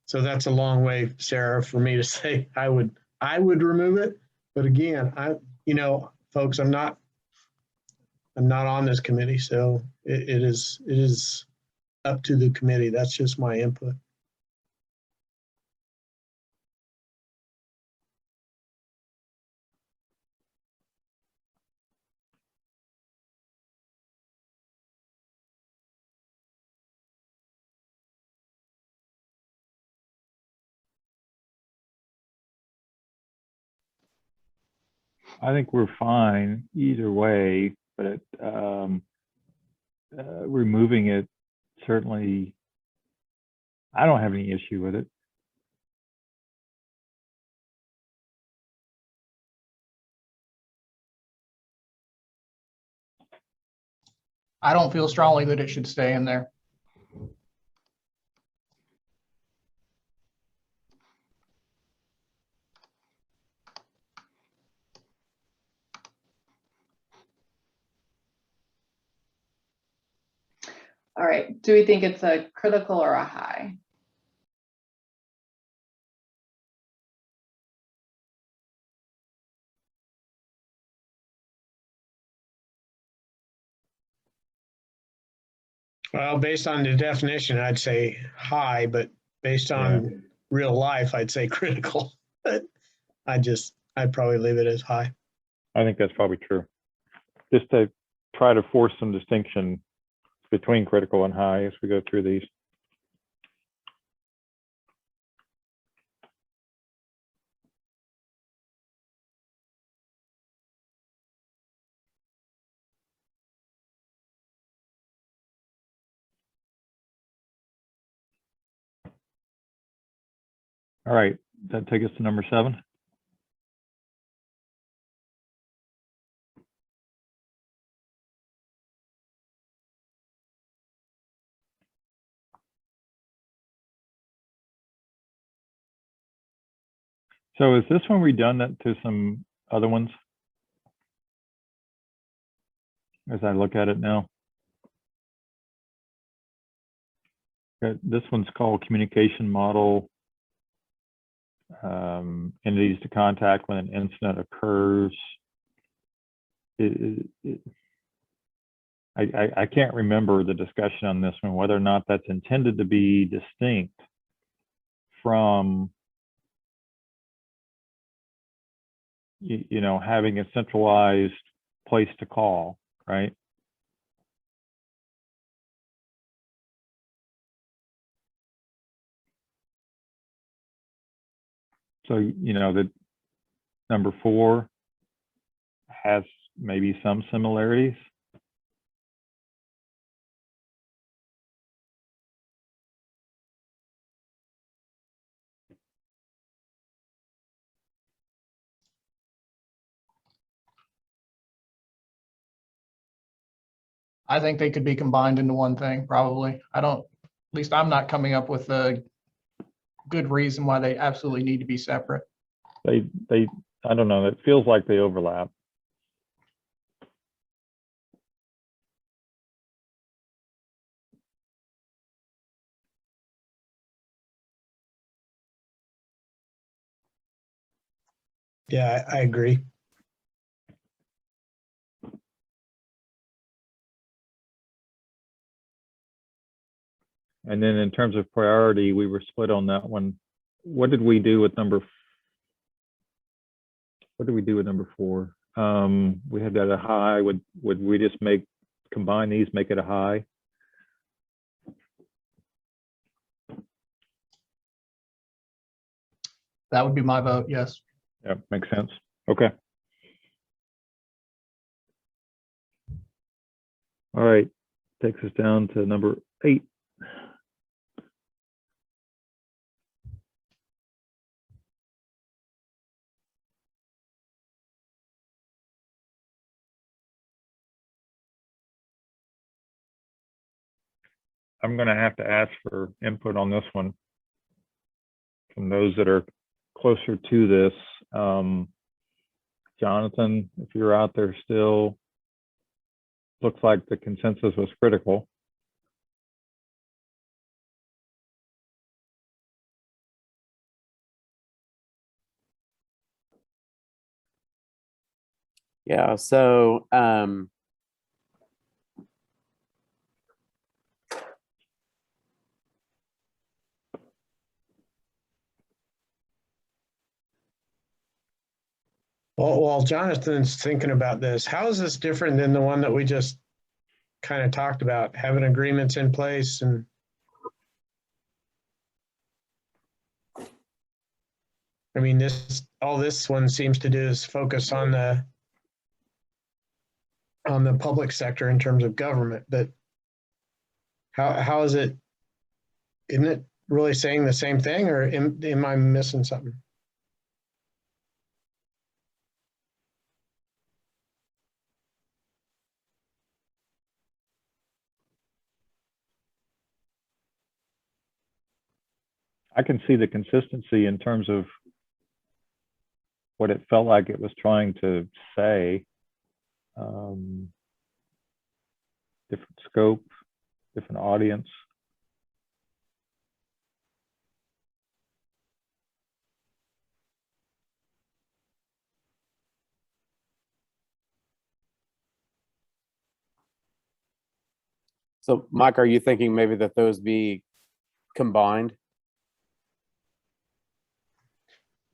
Speaker 5: So that's a long way, Sarah, for me to say I would remove it. But again, folks, I'm not on this committee, so it is up to the committee. That's just my input.
Speaker 1: I think we're fine either way, but removing it, certainly, I don't have any issue with it.
Speaker 7: I don't feel strongly that it should stay in there.
Speaker 4: All right, do we think it's a critical or a high?
Speaker 5: Well, based on the definition, I'd say high, but based on real life, I'd say critical. But I'd probably leave it as high.
Speaker 1: I think that's probably true. Just to try to force some distinction between critical and high as we go through these. All right, that take us to number 7. So is this one redundant to some other ones? As I look at it now. This one's called communication model. Entities to contact when an incident occurs. I can't remember the discussion on this one, whether or not that's intended to be distinct from, having a centralized place to call, right? So, that number 4 has maybe some similarities.
Speaker 7: I think they could be combined into one thing, probably. At least I'm not coming up with a good reason why they absolutely need to be separate.
Speaker 1: They, I don't know, it feels like they overlap.
Speaker 5: Yeah, I agree.
Speaker 1: And then in terms of priority, we were split on that one. What did we do with number 4? We had that at a high. Would we just combine these, make it a high?
Speaker 7: That would be my vote, yes.
Speaker 1: Yeah, makes sense. Okay. All right, takes us down to number 8. I'm going to have to ask for input on this one from those that are closer to this. Jonathan, if you're out there still, looks like the consensus was critical.
Speaker 6: Yeah, so
Speaker 5: Well, while Jonathan's thinking about this, how is this different than the one that we just kind of talked about, having agreements in place? And I mean, all this one seems to do is focus on the public sector in terms of government, but how is it, isn't it really saying the same thing, or am I missing something?
Speaker 1: I can see the consistency in terms of what it felt like it was trying to say. Different scope, different audience.
Speaker 6: so Mike, are you thinking maybe that those be combined?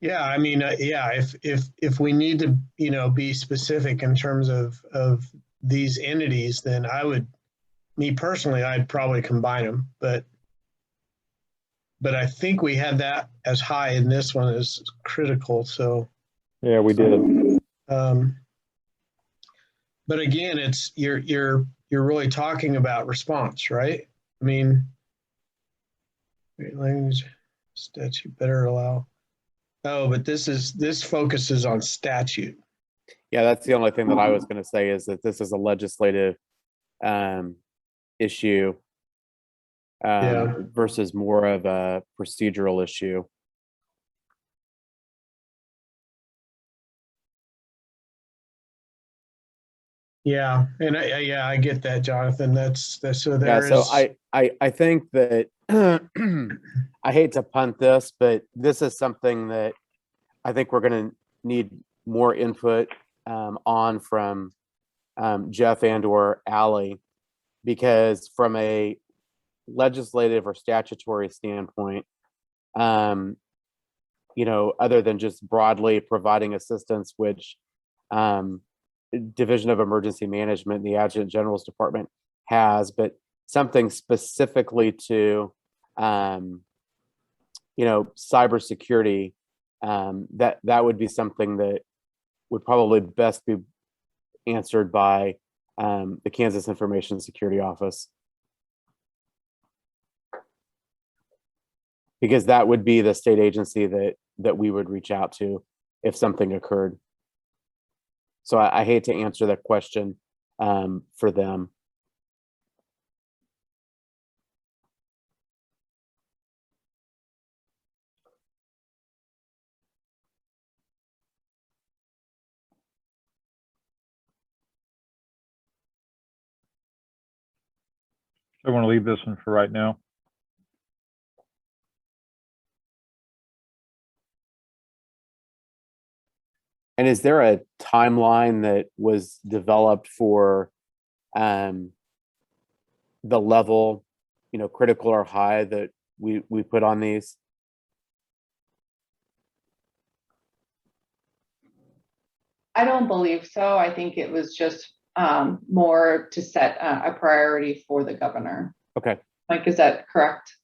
Speaker 5: Yeah, I mean, yeah, if we need to, be specific in terms of these entities, then me personally, I'd probably combine them, but I think we had that as high in this one as critical, so.
Speaker 1: Yeah, we did.
Speaker 5: But again, you're really talking about response, right? I mean, language statute better allow. Oh, but this focuses on statute.
Speaker 6: Yeah, that's the only thing that I was going to say, is that this is a legislative issue
Speaker 5: Yeah.
Speaker 6: versus more of a procedural issue.
Speaker 5: Yeah, and I get that, Jonathan. That's so
Speaker 6: Yeah,
Speaker 5: there
Speaker 6: so
Speaker 5: is.
Speaker 6: I think that I hate to punt this, but this is something that I think we're going to need more input on from Jeff and or Allie, because from a legislative or statutory standpoint, other than just broadly providing assistance, which Division of Emergency Management and the Adjutant General's Department has, but something specifically to, cybersecurity, that would be something that would probably best be answered by the Kansas Information Security Office, because that would be the state agency that we would reach out to if something occurred. So I hate to answer that question for them.
Speaker 1: I want to leave this one for right now.
Speaker 6: And is there a timeline that was developed for the level, critical or high, that we put on these?
Speaker 4: I don't believe so. I think it was just more to set a priority for the governor.
Speaker 6: Okay.
Speaker 4: Mike, is that correct?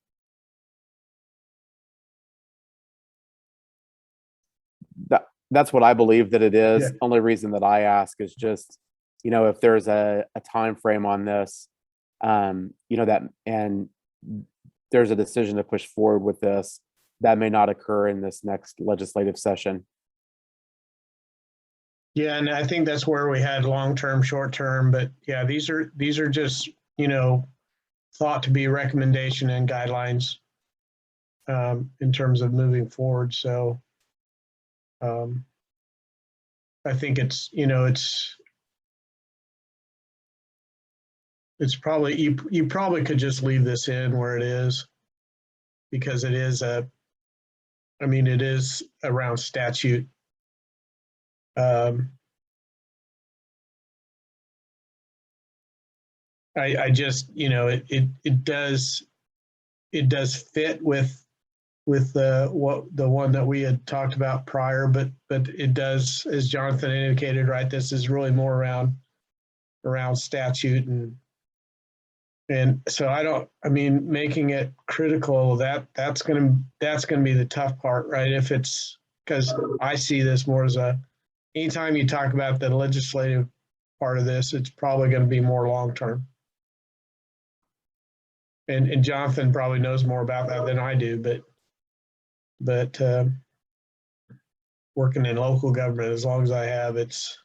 Speaker 6: That's what I believe that it is.
Speaker 5: Yeah.
Speaker 6: Only reason that I ask is just, if there's a time frame on this, that, and there's a decision to push forward with this, that may not occur in this next legislative session.
Speaker 5: Yeah, and I think that's where we had long-term, short-term, but yeah, these are just, thought to be a recommendation and guidelines in terms of moving forward. So I think it's, you know, it's probably, you probably could just leave this in where it is, because it is I mean, it is around statute. I just, you know, it does fit with the one that we had talked about prior, but it does, as Jonathan indicated, right, this is really more around statute, and so I mean, making it critical, that's gonna be the tough part, right? If it's, because I see this more as anytime you talk about the legislative part of this, it's probably going to be more long-term. And Jonathan probably knows more about that than I do, but working in local government, as long as I have, it's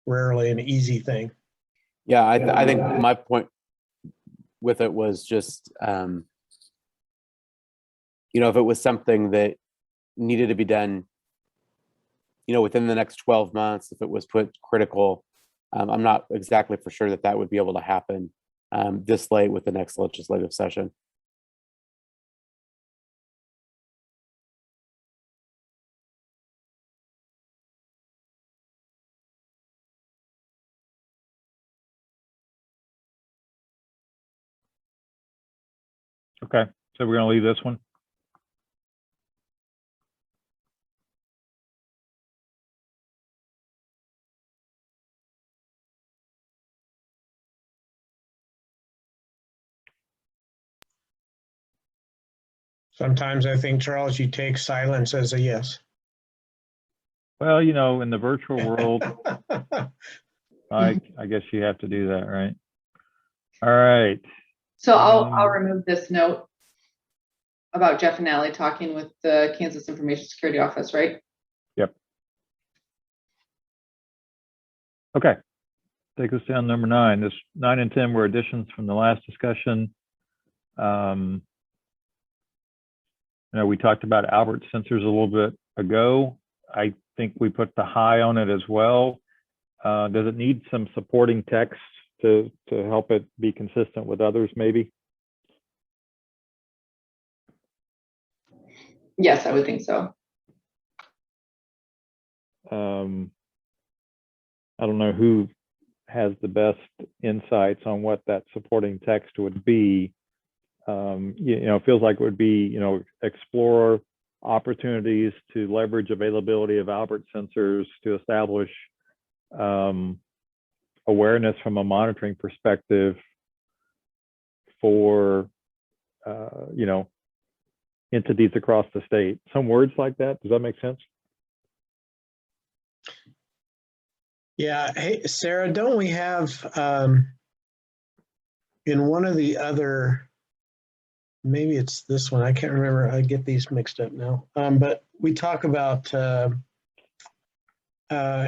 Speaker 5: rarely an easy thing.
Speaker 6: Yeah, I think my point with it was just, you know, if it was something that needed to be done, you know, within the next 12 months, if it was put critical, I'm not exactly for sure that would be able to happen this late with the next legislative session.
Speaker 1: Okay, so we're gonna leave this one.
Speaker 5: Sometimes I think, Charles, you take silence as a yes.
Speaker 1: Well, you know, in the virtual world, I guess you have to do that, right? All right.
Speaker 4: So I'll remove this note about Jeff and Ally talking with the Kansas Information Security Office, right?
Speaker 1: Yep. Okay. Take us down number 9. This 9 and 10 were additions from the last discussion. You know, we talked about Albert sensors a little bit ago. I think we put the high on it as well. Does it need some supporting text to help it be consistent with others, maybe?
Speaker 4: Yes, I would think so.
Speaker 1: I don't know who has the best insights on what that supporting text would be. You know, it feels like it would be, you know, explore opportunities to leverage availability of Albert sensors to establish awareness from a monitoring perspective for, you know, entities across the state. Some words like that. Does that make sense?
Speaker 5: Yeah. Hey, Sarah, don't we have in one of the other, maybe it's this one, I can't remember, I get these mixed up now, but we talk about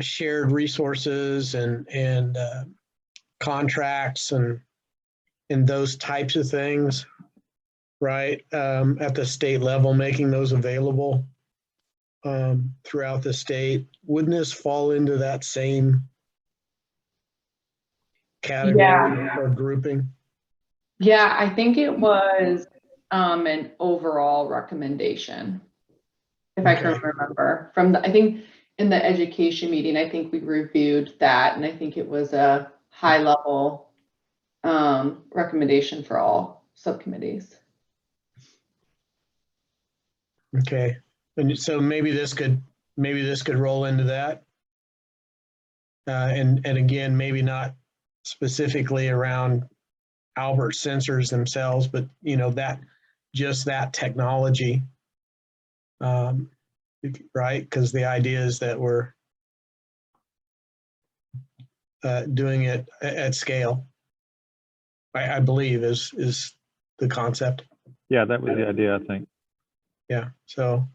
Speaker 5: shared resources and contracts and those types of things, right? At the state level, making those available throughout the state. Wouldn't this fall into that same category or grouping?
Speaker 4: Yeah, I think it was an overall recommendation, if I can remember from I think in the education meeting, I think we reviewed that, and I think it was a high level recommendation for all subcommittees.
Speaker 5: Okay, and so maybe this could roll into that, and again, maybe not specifically around Albert sensors themselves, but you know, that just that technology, right? Because the idea is that we're doing it at scale. I believe is the concept.
Speaker 1: Yeah, that was the idea, I think.
Speaker 5: Yeah. So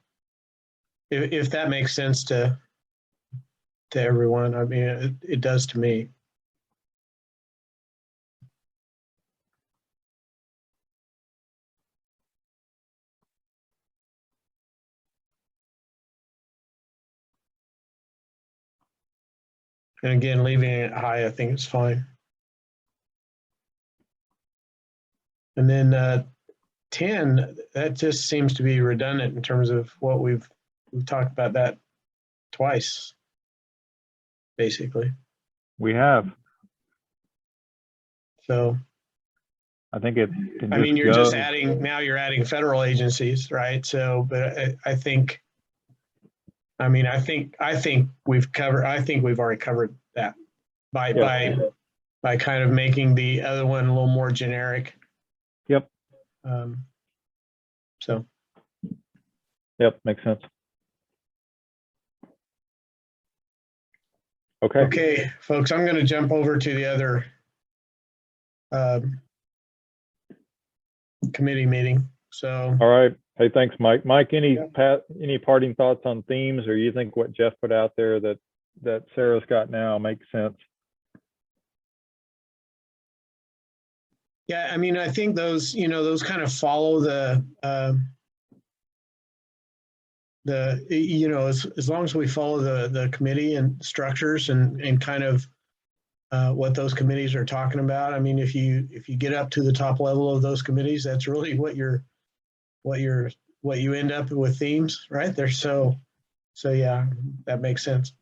Speaker 5: if that makes sense to everyone, I mean, it does to me. And again, leaving it high, I think it's fine. And then 10, that just seems to be redundant in terms of what we've talked about that twice, basically.
Speaker 1: We have.
Speaker 5: So,
Speaker 1: I think it can
Speaker 5: I mean,
Speaker 1: just
Speaker 5: you're just
Speaker 1: go.
Speaker 5: adding, now you're adding federal agencies, right? So, but I think, I mean, I think we've already covered that by kind of making the other one a little more generic.
Speaker 1: Yep.
Speaker 5: So,
Speaker 1: Yep. Makes sense. Okay.
Speaker 5: okay, folks, I'm going to jump over to the other committee meeting. So,
Speaker 1: All right. Hey, thanks, Mike. Mike, any
Speaker 5: Yeah.
Speaker 1: any parting thoughts on themes, or you think what Jeff put out there that Sarah's got now makes sense?
Speaker 5: yeah, I mean, I think those, those kind of follow the, as long as we follow the committee and structures and kind of what those committees are talking about. I mean, if you get up to the top level of those committees, that's really what you end up with themes, right there. So yeah, that makes sense.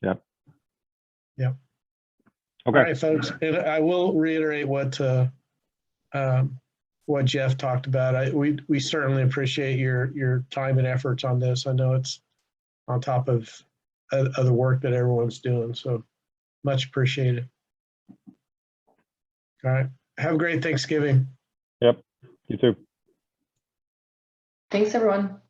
Speaker 1: Yep.
Speaker 5: Yep.
Speaker 1: Okay.
Speaker 5: All right, folks, and I will reiterate what Jeff talked about. We certainly appreciate your time and efforts on this. I know it's on top of other work that everyone's doing, so much appreciated. All right, have a great Thanksgiving.
Speaker 1: Yep. You too.
Speaker 4: Thanks, everyone.